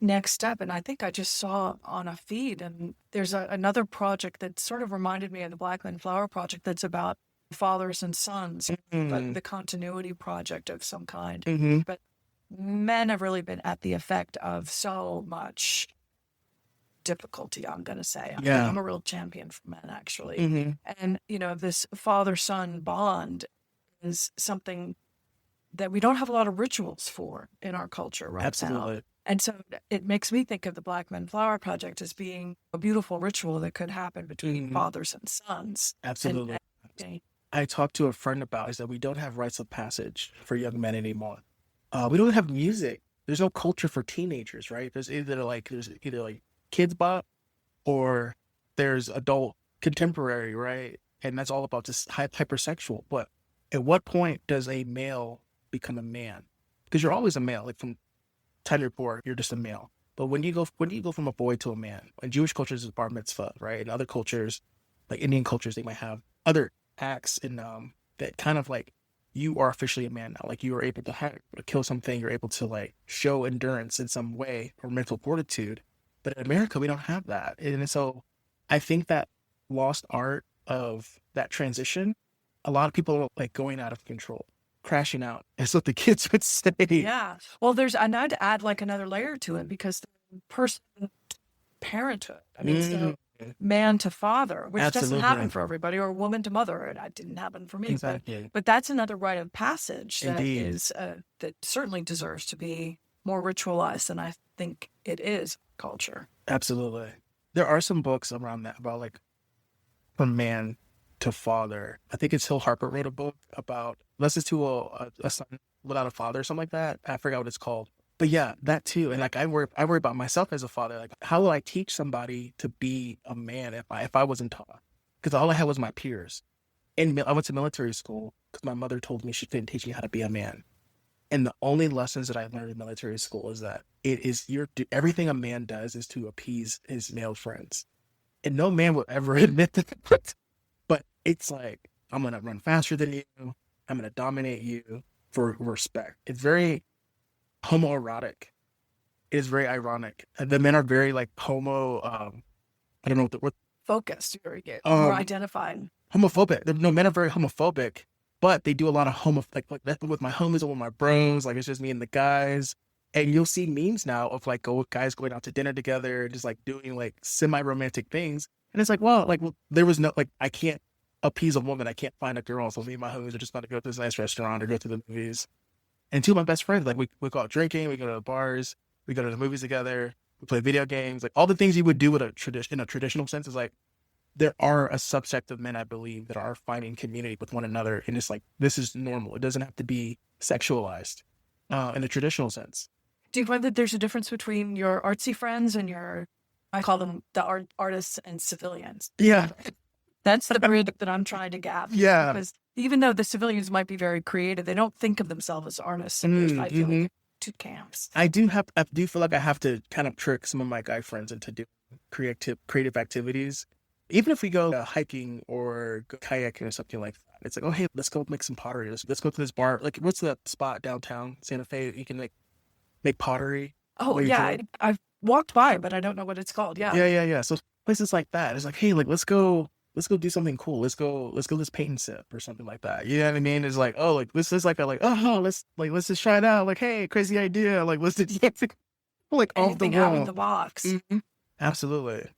A: next step. And I think I just saw on a feed, and there's another project that sort of reminded me of the Black Men Flower Project that's about fathers and sons, but the continuity project of some kind.
B: Mm-hmm.
A: But men have really been at the effect of so much difficulty, I'm going to say.
B: Yeah.
A: I'm a real champion for men, actually.
B: Mm-hmm.
A: And, this father-son bond is something that we don't have a lot of rituals for in our culture right
B: Absolutely.
A: now. And so it makes me think of the Black Men Flower Project as being a beautiful ritual that could happen between fathers and sons.
B: Absolutely.
A: And
B: I talked to a friend about is that we don't have rites of passage for young men anymore. We don't have music. There's no culture for teenagers, right? There's either like kids bop or there's adult contemporary, right? And that's all about just hypersexual. But at what point does a male become a man? Because you're always a male. Like from time you're born, you're just a male. But when you go from a boy to a man, in Jewish cultures it's bar mitzvah, right? In other cultures, like Indian cultures, they might have other acts in that kind of like you are officially a man now. Like you are able to kill something, you're able to like show endurance in some way or mental fortitude. But in America, we don't have that. And so I think that lost art of that transition, a lot of people are like going out of control, crashing out. That's what the kids would say.
A: yeah. Well, and I'd add like another layer to it because the person parenthood. I mean, so man to father, which
B: Absolutely.
A: doesn't happen for everybody, or woman to mother. And that didn't happen for me.
B: Exactly.
A: But that's another rite of passage that
B: Indeed.
A: is that certainly deserves to be more ritualized than I think it is culture.
B: Absolutely. There are some books around that about like from man to father. I think it's Hill Harper wrote a book about lessons to a son without a father or something like that. I forgot what it's called. But yeah, that too. And like I worry about myself as a father. Like how will I teach somebody to be a man if I wasn't taught? Because all I had was my peers. And I went to military school because my mother told me she couldn't teach me how to be a man. And the only lessons that I learned in military school is that everything a man does is to appease his male friends. And no man will ever admit that. But it's like, I'm going to run faster than you. I'm going to dominate you for respect. It's very homoerotic. It is very ironic. The men are very like I don't know what
A: focused, very good. More identified.
B: Homophobic. No, men are very homophobic, but they do a lot of like that with my homies or with my bros. Like it's just me and the guys. And you'll see memes now of like guys going out to dinner together, just like doing like semi-romantic things. And it's like, well, there was no, like, I can't appease a woman. I can't find a girl. So me and my homies are just about to go to this nice restaurant or go to the movies. And two of my best friends, like we go out drinking, we go to the bars, we go to the movies together, we play video games, like all the things you would do in a traditional sense is like, there are a subset of men, I believe, that are finding community with one another. And it's like, this is normal. It doesn't have to be sexualized in a traditional sense.
A: Do you find that there's a difference between your artsy friends and I call them the artists and civilians?
B: Yeah.
A: That's the bridge that I'm trying to gap.
B: Yeah.
A: Because even though the civilians might be very creative, they don't think of themselves as artists. I feel like two camps.
B: I do feel like I have to kind of trick some of my guy friends into doing creative activities. Even if we go hiking or go kayaking or something like that, it's like, oh, hey, let's go make some pottery. Let's go to this bar. Like, what's that spot downtown Santa Fe? You can make pottery.
A: Oh, yeah. I've walked by, but I don't know what it's called. Yeah.
B: Yeah. So places like that, it's like, hey, like, let's go do something cool. Let's go paint and sip or something like that. You know what I mean? It's like, oh, like, this is like let's just try it out. Like, hey, crazy idea. Like, let's do like off the wall.
A: Out of the box.
B: Mm-hmm. Absolutely.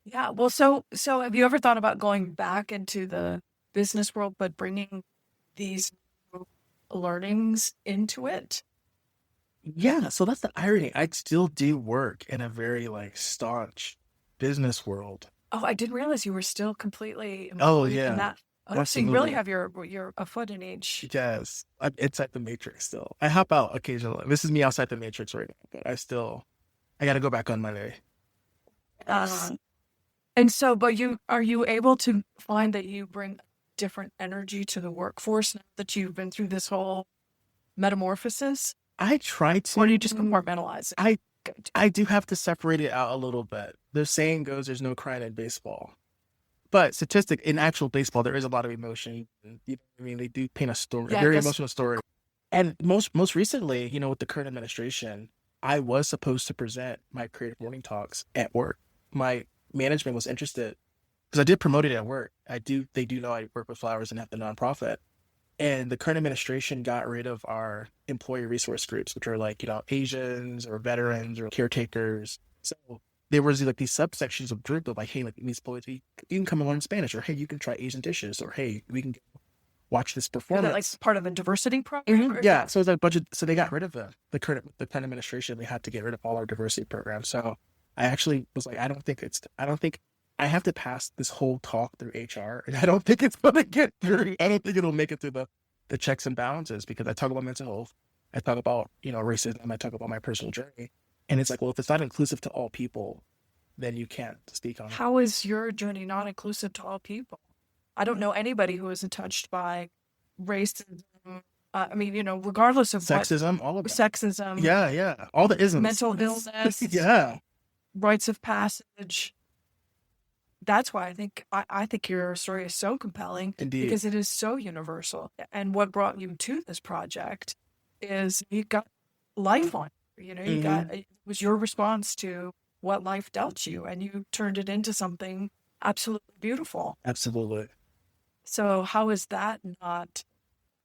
A: Yeah. Well, so have you ever thought about going back into the business world, but bringing these learnings into it?
B: Yeah, so that's the irony. I still do work in a very like staunch business world.
A: Oh, I didn't realize you were still completely
B: Oh
A: employed in
B: yeah,
A: that. Oh, so you really
B: absolutely.
A: have your a foot in each.
B: Yes, I'm inside the matrix still. I hop out occasionally. This is me outside the matrix right now, but I got to go back on Monday.
A: Uh, and so, but are you able to find that you bring different energy to the workforce now that you've been through this whole metamorphosis,
B: I try
A: or do
B: to.
A: you just compartmentalize it?
B: I
A: Good.
B: I do have to separate it out a little bit. The saying goes, "There's no crying in baseball." But statistic in actual baseball, there is a lot of emotion. You know what I mean, they do paint a
A: Yeah, I
B: very
A: guess.
B: emotional story. And most recently, with the current administration, I was supposed to present my creative morning talks at work. My management was interested because I did promote it at work. They do know I work with flowers and have the nonprofit. And the current administration got rid of our employee resource groups, which are like, Asians or veterans or caretakers. So there was like these subsections of group of like, hey, like these employees, you can come and learn Spanish, or hey, you can try Asian dishes, or hey, we can watch this
A: Is that like
B: performance.
A: part of a diversity program? Or is
B: Yeah,
A: that-
B: so it's like a budget. So they got rid of the current administration. They had to get rid of all our diversity programs. So I actually was like, I don't think I have to pass this whole talk through HR, and I don't think it's going to get through. I don't think it'll make it through the checks and balances because I talk about mental health, I talk about racism, I talk about my personal journey, and it's like, well, if it's not inclusive to all people, then you can't speak on it.
A: How is your journey not inclusive to all people? I don't know anybody who isn't touched by racism. I mean, regardless of what
B: Sexism, all of that.
A: sexism,
B: Yeah, all the isms.
A: mental illness,
B: Yeah,
A: rites of passage. That's why I think your story is so compelling
B: indeed.
A: because it is so universal. And what brought you to this project is you got life on. You got it was your response to what life dealt you, and you turned it into something absolutely beautiful.
B: Absolutely.
A: So how is that not?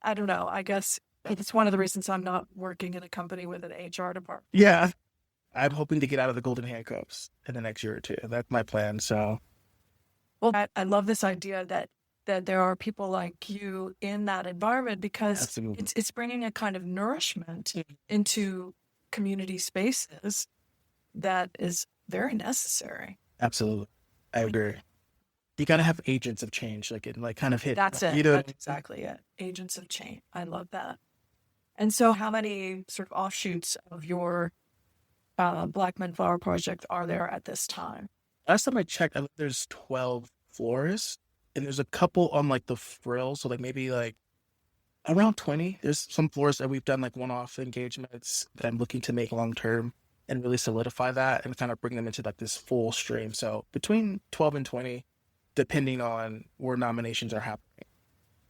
A: I don't know. I guess it's one of the reasons I'm not working in a company with an HR department.
B: Yeah, I'm hoping to get out of the golden handcuffs in the next year or two. That's my plan. So,
A: Well, I love this idea that there are people like you in that environment because
B: absolutely.
A: it's bringing a kind of nourishment into community spaces that is very necessary.
B: Absolutely. I agree. You got to have agents of change, like it, like kind of hit.
A: That's it. That's exactly it. Agents of change. I love that. And so, how many sort of offshoots of your Black Men Flower project are there at this time?
B: Last time I checked, there's 12 florists, and there's a couple on like the frills, so like maybe like around 20. There's some florists that we've done like one-off engagements that I'm looking to make long term and really solidify that and kind of bring them into like this full stream. So between 12 and 20, depending on where nominations are happening.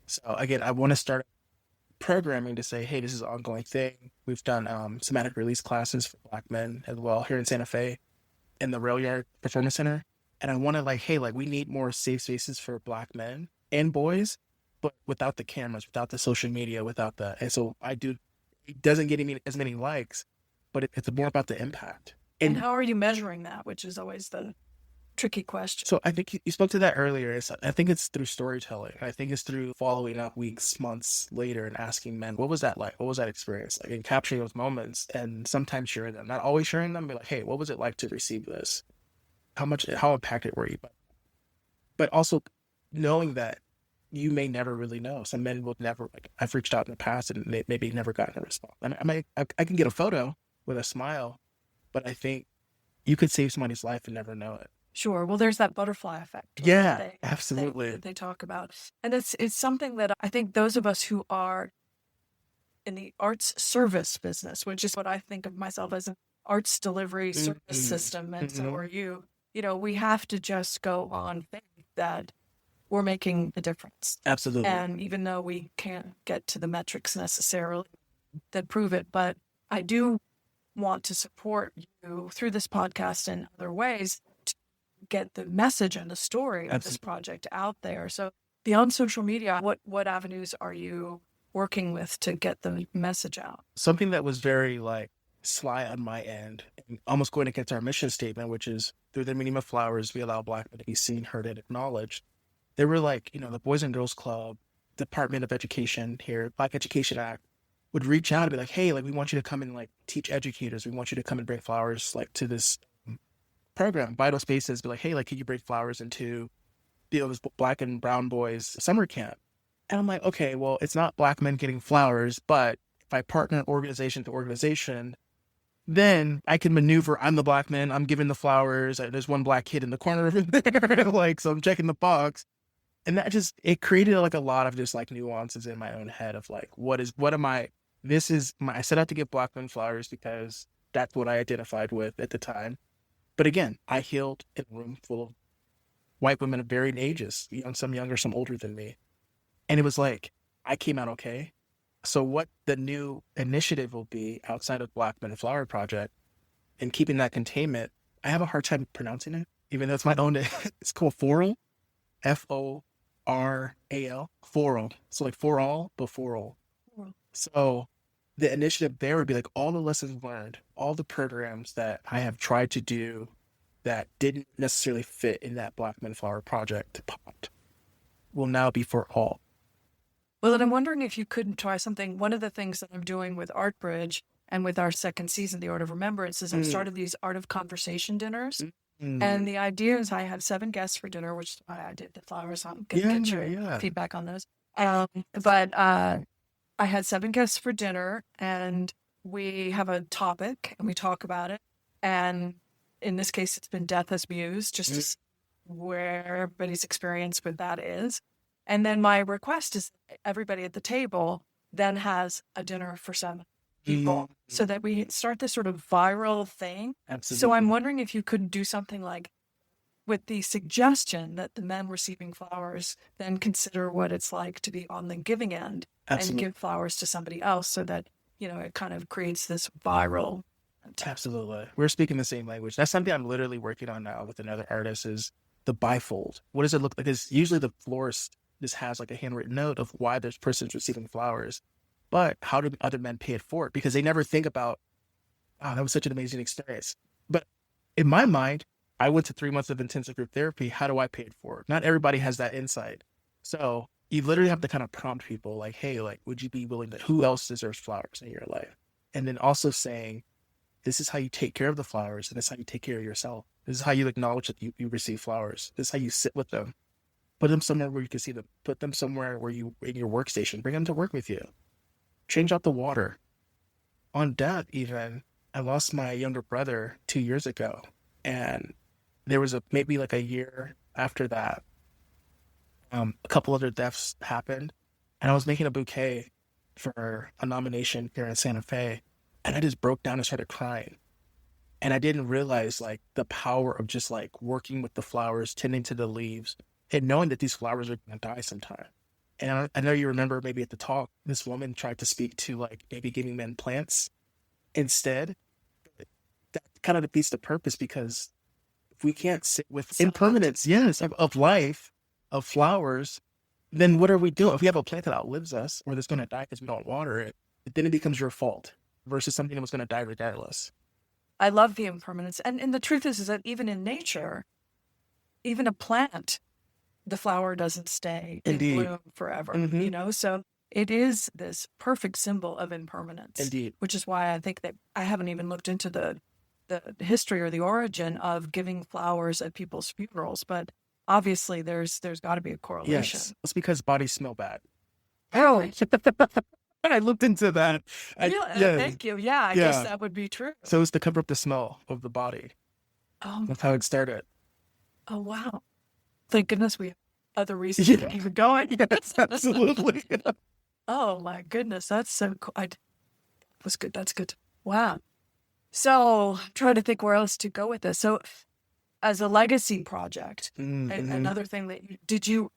B: So again, I want to start programming to say, hey, this is an ongoing thing. We've done somatic release classes for Black men as well here in Santa Fe in the Rail Yard Performance Center. And I want to like, hey, like we need more safe spaces for Black men and boys, but without the cameras, without the social media, and so it doesn't get as many likes, but it's more about the impact.
A: And how are you measuring that, which is always the tricky question.
B: So I think you spoke to that earlier. I think it's through storytelling. I think it's through following up weeks, months later and asking men, what was that like? What was that experience like? And capturing those moments and sometimes sharing them, not always sharing them, but like, hey, what was it like to receive this? How impacted were you? But also knowing that you may never really know. Some men will never, like I've reached out in the past and they maybe never gotten a response. I can get a photo with a smile, but I think you could save somebody's life and never know it.
A: Sure. Well, there's that butterfly effect. Right?
B: Yeah, absolutely.
A: They talk about. And it's something that I think those of us who are in the arts service business, which is what I think of myself as an arts delivery service system, and so are you, we have to just go on faith that we're making a difference.
B: Absolutely.
A: And even though we can't get to the metrics necessarily that prove it, but I do want to support you through this podcast and other ways to get the message and the story of this project out there. So beyond social media, what avenues are you working with to get the message out?
B: Something that was very like sly on my end, and almost going against our mission statement, which is through the medium of flowers, we allow Black men to be seen, heard, and acknowledged. They were like, the Boys and Girls Club, Department of Education here, Black Education Act, would reach out and be like, hey, like, we want you to come and like teach educators. We want you to come and bring flowers like to this program, Vital Spaces. Be like, hey, like, can you bring flowers into, this Black and brown boys summer camp? And I'm like, okay, well, it's not Black men getting flowers, but if I partner organization to organization, then I can maneuver. I'm the Black man. I'm giving the flowers. There's one Black kid in the corner over there. Like, so I'm checking the box. And that just, it created like a lot of just like nuances in my own head of like, I set out to give Black men flowers because that's what I identified with at the time. But again, I healed in a room full of white women of varying ages, some younger, some older than me. And it was like, I came out okay. So what the new initiative will be outside of Black Men Flower Project and keeping that containment, I have a hard time pronouncing it, even though it's my own. It's called Foral, Foral, Foral. So like for all, but foral. So the initiative there would be like all the lessons learned, all the programs that I have tried to do that didn't necessarily fit in that Black Men Flower Project pot will now be for all.
A: Well, and I'm wondering if you couldn't try something. One of the things that I'm doing with ArtBridge and with our second season, The Art of Remembrance, is I've started these Art of Conversation dinners. And the idea is I have 7 guests for dinner, which I did the flowers on. Get your feedback on those. But I had 7 guests for dinner, and we have a topic, and we talk about it. And in this case, it's been death as muse, just to see where everybody's experience with that is. And then my request is everybody at the table then has a dinner for 7 people so that we start this sort of viral thing.
B: Absolutely.
A: So I'm wondering if you could do something like, with the suggestion that the men receiving flowers then consider what it's like to be on the giving end and give flowers to somebody else, so that, it kind of creates this viral.
B: Absolutely. We're speaking the same language. That's something I'm literally working on now with another artist, is the bifold. What does it look like? Because usually the florist just has like a handwritten note of why this person's receiving flowers, but how do other men pay it forward? Because they never think about, wow, that was such an amazing experience. But in my mind, I went to 3 months of intensive group therapy. How do I pay it forward? Not everybody has that insight. So you literally have to kind of prompt people like, hey, like, would you be willing to, who else deserves flowers in your life? And then also saying, this is how you take care of the flowers, and this is how you take care of yourself. This is how you acknowledge that you receive flowers. This is how you sit with them. Put them somewhere where you can see them. Put them somewhere where in your workstation. Bring them to work with you. Change out the water. On death, even, I lost my younger brother 2 years ago. And there was maybe like a year after that, a couple other deaths happened. And I was making a bouquet for a nomination here in Santa Fe. And I just broke down and started crying. And I didn't realize like the power of just like working with the flowers, tending to the leaves, and knowing that these flowers are going to die sometime. And I know you remember maybe at the talk, this woman tried to speak to like maybe giving men plants instead. That kind of defeats the purpose, because if we can't sit with impermanence, of life, of flowers, then what are we doing? If we have a plant that outlives us or that's going to die because we don't water it, then it becomes your fault versus something that was going to die regardless.
A: I love the impermanence. And the truth is that even in nature, even a plant, the flower doesn't stay in bloom forever, So it is this perfect symbol of impermanence.
B: Indeed.
A: Which is why I think that I haven't even looked into the history or the origin of giving flowers at people's funerals, but obviously there's got to be a correlation.
B: Yes, it's because bodies smell bad.
A: Oh,
B: I looked into that.
A: Thank you. Yeah, I guess that would be true.
B: So it's to cover up the smell of the body.
A: Oh,
B: that's how it started.
A: Oh, wow. Thank goodness we have other reasons to keep it going.
B: Yes, absolutely.
A: Oh, my goodness. That's so cool. Was good. That's good. Wow. So I'm trying to think where else to go with this. So as a legacy project, another thing that did you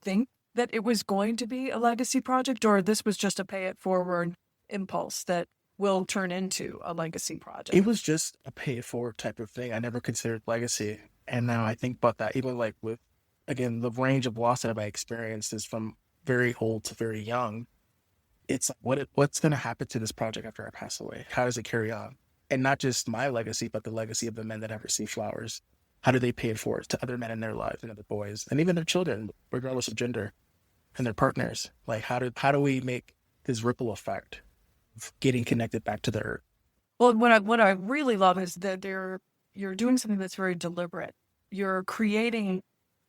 A: think that it was going to be a legacy project, or this was just a pay it forward impulse that will turn into a legacy project?
B: It was just a pay it forward type of thing. I never considered legacy. And now I think about that, even like with, again, the range of loss that I experienced is from very old to very young. It's what's going to happen to this project after I pass away? How does it carry on? And not just my legacy, but the legacy of the men that have received flowers. How do they pay it forward to other men in their lives and other boys, and even their children, regardless of gender, and their partners? Like, how do we make this ripple effect of getting connected back to the earth.
A: Well, what I really love is that you're doing something that's very deliberate. You're creating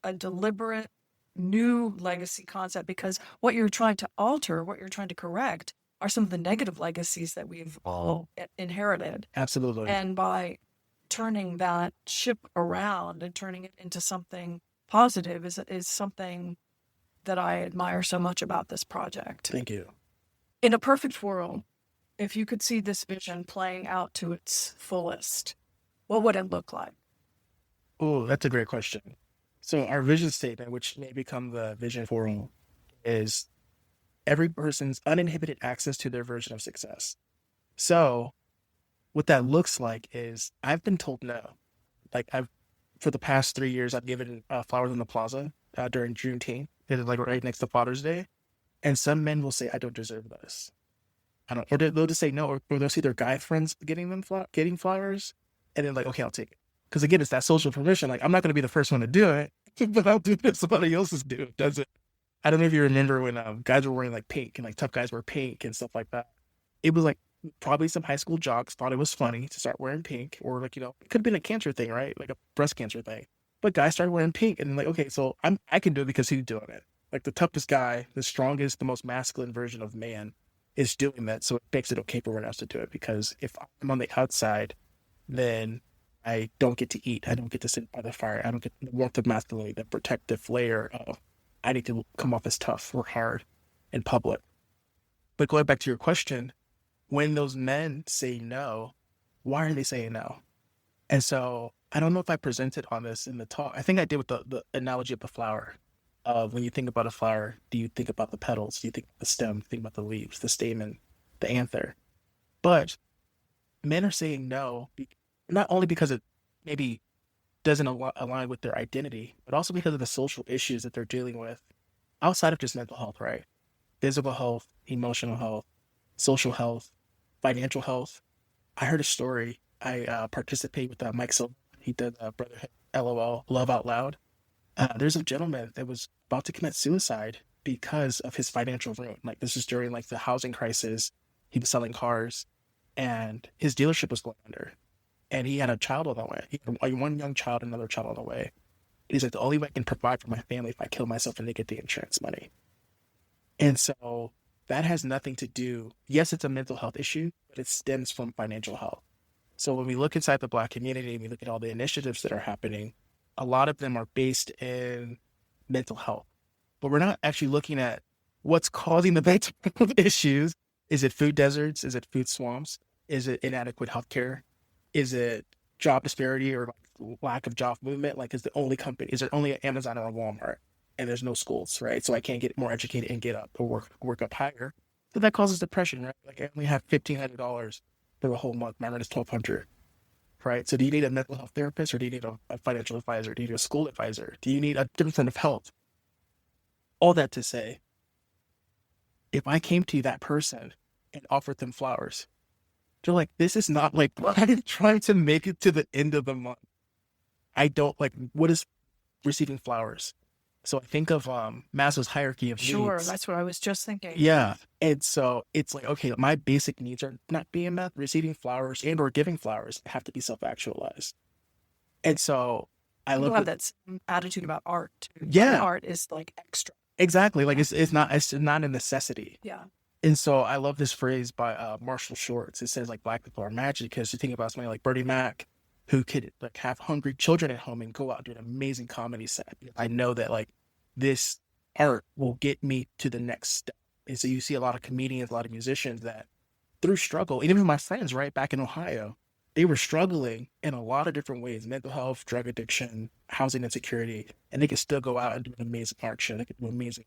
A: a deliberate new legacy concept, because what you're trying to alter, what you're trying to correct, are some of the negative legacies that we've all inherited.
B: Absolutely.
A: And by turning that ship around and turning it into something positive is something that I admire so much about this project.
B: Thank you.
A: In a perfect world, if you could see this vision playing out to its fullest, what would it look like?
B: Oh, that's a great question. So our vision statement, which may become the vision forum, is every person's uninhibited access to their version of success. So what that looks like is I've been told no. Like for the past 3 years, I've given flowers in the plaza during Juneteenth. It is like right next to Father's Day. And some men will say, I don't deserve this. I don't, or they'll just say no, or they'll see their guy friends getting them getting flowers, and then like, okay, I'll take it. Because again, it's that social permission. Like, I'm not going to be the first one to do it, but I'll do it if somebody else is doing it. Does it? I don't know if you remember when guys were wearing like pink and like tough guys wear pink and stuff like that. It was like probably some high school jocks thought it was funny to start wearing pink, or like, it could have been a cancer thing, right? Like a breast cancer thing. But guys started wearing pink, and like, okay, so I can do it because he's doing it. Like the toughest guy, the strongest, the most masculine version of man is doing that. So it makes it okay for everyone else to do it, because if I'm on the outside, then I don't get to eat. I don't get to sit by the fire. I don't get the warmth of masculinity, the protective layer of I need to come off as tough or hard in public. But going back to your question, when those men say no, why are they saying no? And so I don't know if I presented on this in the talk. I think I did with the analogy of the flower. When you think about a flower, do you think about the petals? Do you think about the stem? Do you think about the leaves, the stamen, the anther? But men are saying no, not only because it maybe doesn't align with their identity, but also because of the social issues that they're dealing with outside of just mental health, right? Physical health, emotional health, social health, financial health. I heard a story. I participated with Mike Silva. He did Brotherhood LOL, Love Out Loud. There's a gentleman that was about to commit suicide because of his financial ruin. Like, this is during like the housing crisis. He was selling cars, and his dealership was going under, and he had a child on the way. He had one young child, another child on the way. He's like, the only way I can provide for my family if I kill myself and they get the insurance money. And so that has nothing to do. Yes, it's a mental health issue, but it stems from financial health. So when we look inside the Black community and we look at all the initiatives that are happening, a lot of them are based in mental health, but we're not actually looking at what's causing the mental health issues. Is it food deserts? Is it food swamps? Is it inadequate healthcare? Is it job disparity or like lack of job movement? Like, is there only an Amazon or a Walmart, and there's no schools, right? So I can't get more educated and get up or work up higher. So that causes depression, right? Like, I only have $1,500 for the whole month. My rent is $1,200. Right. So do you need a mental health therapist, or do you need a financial advisor? Do you need a school advisor? Do you need a different kind of health? All that to say, if I came to that person and offered them flowers, they're like, this is not like, I'm trying to make it to the end of the month. I don't like, what is receiving flowers? So I think of Maslow's hierarchy of
A: Sure,
B: needs.
A: that's what I was just thinking.
B: Yeah. And so it's like, okay, my basic needs are not being met. Receiving flowers and or giving flowers have to be self-actualized. And so I
A: People
B: love
A: have that same attitude about art too.
B: Yeah.
A: Art is like extra.
B: Exactly. Like it's not a necessity.
A: Yeah.
B: And so I love this phrase by Marshall Shorts. It says like Black people are magic, because you think about somebody like Bernie Mac, who could like have hungry children at home and go out and do an amazing comedy set. I know that like this art will get me to the next step. And so you see a lot of comedians, a lot of musicians that through struggle, and even my friends, right, back in Ohio, they were struggling in a lot of different ways: mental health, drug addiction, housing insecurity, and they could still go out and do an amazing art show. They could do an amazing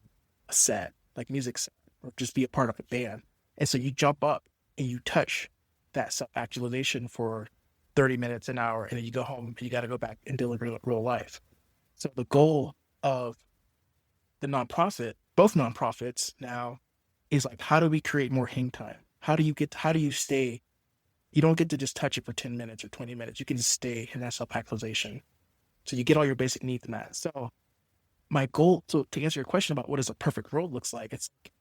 B: set, like music set, or just be a part of a band. And so you jump up and you touch that self-actualization for 30 minutes, an hour, and then you go home and you got to go back and deliver real life. So the goal of the nonprofit, both nonprofits now, is like, how do we create more hang time? How do you stay? You don't get to just touch it for 10 minutes or 20 minutes. You can just stay in that self-actualization. So you get all your basic needs in that. So my goal, so to answer your question about what does a perfect world looks like, it's like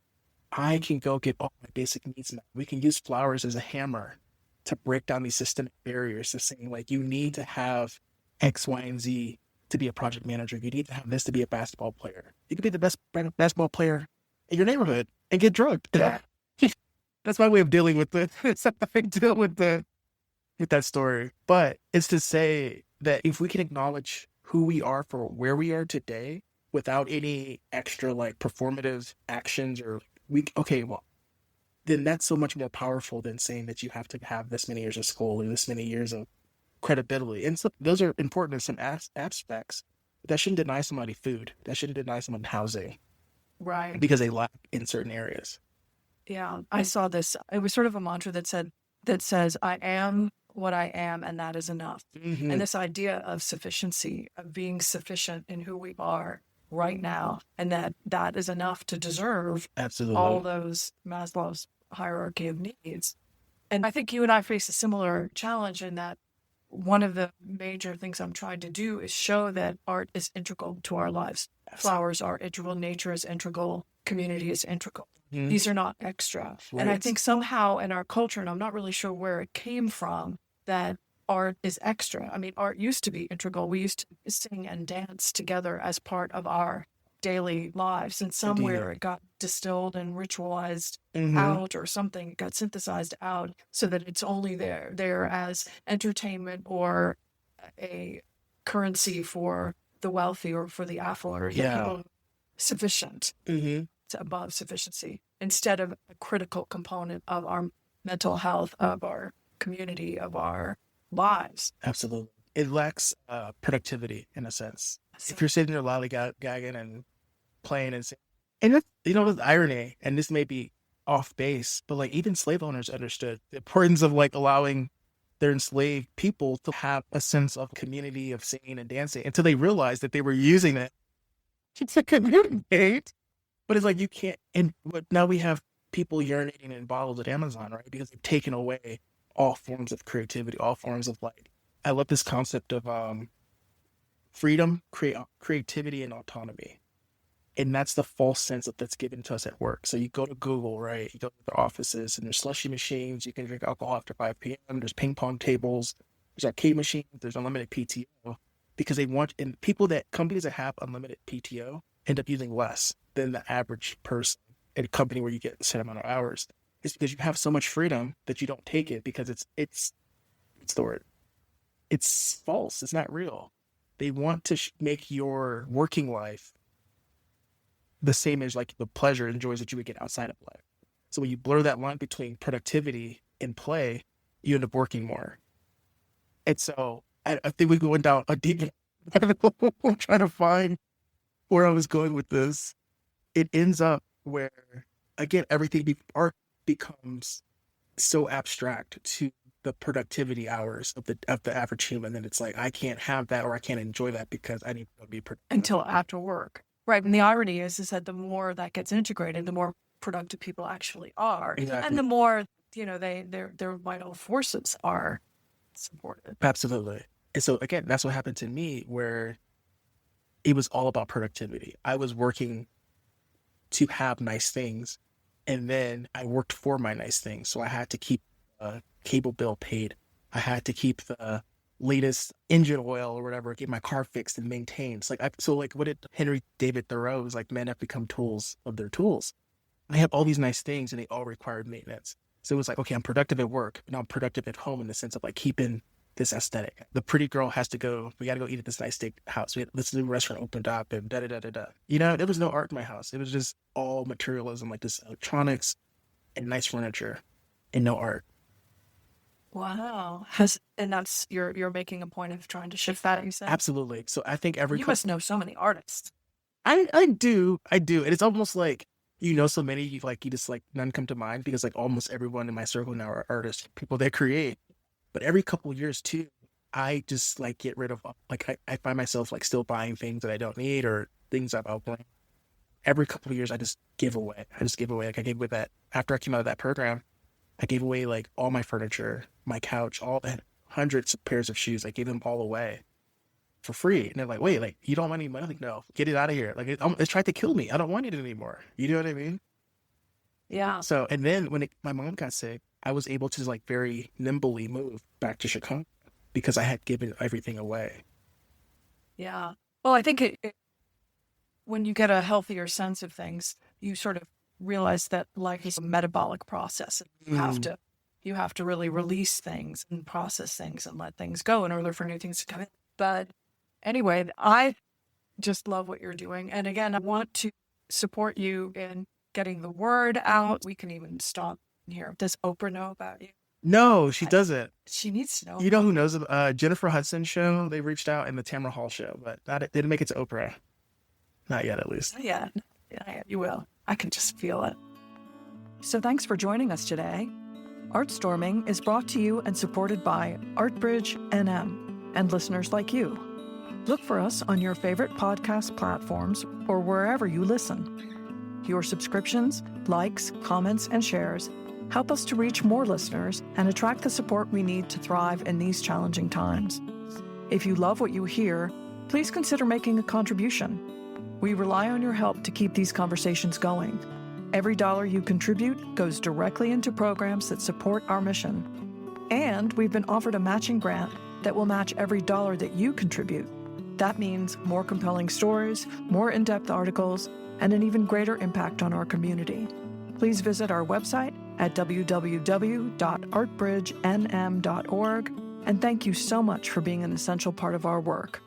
B: I can go get all my basic needs met. We can use flowers as a hammer to break down these systemic barriers to saying, like, you need to have X, Y, and Z to be a project manager. You need to have this to be a basketball player. You can be the best basketball player in your neighborhood and get drugged. That's my way of dealing with it. It's not a big deal with that story. But it's to say that if we can acknowledge who we are for where we are today without any extra like performative actions or then that's so much more powerful than saying that you have to have this many years of school or this many years of credibility. And so those are important in some aspects. That shouldn't deny somebody food. That shouldn't deny someone housing.
A: Right.
B: Because they lack in certain areas.
A: Yeah. I saw this. It was sort of a mantra that says, I am what I am, and that is enough.
B: Mm-hmm.
A: And this idea of sufficiency, of being sufficient in who we are right now, and that is enough to deserve
B: Absolutely
A: all those Maslow's hierarchy of needs. And I think you and I face a similar challenge in that one of the major things I'm trying to do is show that art is integral to our lives. Flowers are integral, nature is integral, community is integral. Mm-hmm. These are not extra. Right. And I think somehow in our culture, and I'm not really sure where it came from, that art is extra. I mean, art used to be integral. We used to sing and dance together as part of our daily lives. And somewhere it got distilled and ritualized out or something. It got synthesized out so that it's only there as entertainment or a currency for the wealthy or for the affluent or the people sufficient. Mm-hmm. Above sufficiency, instead of a critical component of our mental health, of our community, of our lives.
B: Absolutely. It lacks productivity in a sense. If you're sitting there lollygagging and playing and singing, and that's, the irony, and this may be off base, but like even slave owners understood the importance of like allowing their enslaved people to have a sense of community, of singing and dancing, until they realized that they were using it to communicate. But it's like you can't, but now we have people urinating in bottles at Amazon, right? Because they've taken away all forms of creativity, all forms of like, I love this concept of freedom, creativity, and autonomy. And that's the false sense that's given to us at work. So you go to Google, right? You go to their offices and there's slushy machines. You can drink alcohol after 5 p.m. There's ping pong tables. There's arcade machines. There's unlimited PTO. Because companies that have unlimited PTO end up using less than the average person at a company where you get a set amount of hours. It's because you have so much freedom that you don't take it because it's the word. It's false. It's not real. They want to make your working life the same as like the pleasure and joys that you would get outside of life. So when you blur that line between productivity and play, you end up working more. And so I think we're going down a deep. I'm trying to find where I was going with this. It ends up where, again, art becomes so abstract to the productivity hours of the average human. And it's like, I can't have that or I can't enjoy that because I need to be productive.
A: Until after work. Right. And the irony is that the more that gets integrated, the more productive people actually are. Exactly. And the more, their vital forces are supported.
B: Absolutely. And so, again, that's what happened to me, where it was all about productivity. I was working to have nice things, and then I worked for my nice things. So I had to keep a cable bill paid. I had to keep the latest engine oil or whatever, get my car fixed and maintained. It's like, what did Henry David Thoreau was like, men have become tools of their tools. I have all these nice things, and they all required maintenance. So it was like, okay, I'm productive at work, but now I'm productive at home in the sense of like keeping this aesthetic. The pretty girl has to go, we got to go eat at this nice steak house. This new restaurant opened up and da-da-da-da-da. There was no art in my house. It was just all materialism, like this electronics and nice furniture and no art.
A: Wow. And that's, you're making a point of trying to shift that, you said?
B: Absolutely. So I think
A: you must know so many artists.
B: I do. And it's almost like, so many, you just like none come to mind because like almost everyone in my circle now are artists, people that create. But every couple of years too, I just like get rid of, like I find myself like still buying things that I don't need or things I've outgrown. Every couple of years, I just give away. Like I gave away that, after I came out of that program, I gave away like all my furniture, my couch, all that, hundreds of pairs of shoes. I gave them all away for free. And they're like, wait, like you don't want any money? I'm like, no, get it out of here. Like it's tried to kill me. I don't want it anymore. You know what I mean?
A: Yeah.
B: So, and then when my mom got sick, I was able to like very nimbly move back to Chicago because I had given everything away.
A: Yeah. Well, I think when you get a healthier sense of things, you sort of realize that life is a metabolic process. And you have to really release things and process things and let things go in order for new things to come in. But anyway, I just love what you're doing. And again, I want to support you in getting the word out. We can even stop here. Does Oprah know about you?
B: No, she doesn't.
A: She needs to know.
B: You know who knows? Jennifer Hudson show. They reached out in the Tamara Hall show, but they didn't make it to Oprah. Not yet, at least.
A: Yeah, you will. I can just feel it. So thanks for joining us today. ArtStorming is brought to you and supported by ArtBridge NM and listeners like you. Look for us on your favorite podcast platforms or wherever you listen. Your subscriptions, likes, comments, and shares help us to reach more listeners and attract the support we need to thrive in these challenging times. If you love what you hear, please consider making a contribution. We rely on your help to keep these conversations going. Every dollar you contribute goes directly into programs that support our mission. And we've been offered a matching grant that will match every dollar that you contribute. That means more compelling stories, more in-depth articles, and an even greater impact on our community. Please visit our website at www.artbridgenm.org, and thank you so much for being an essential part of our work.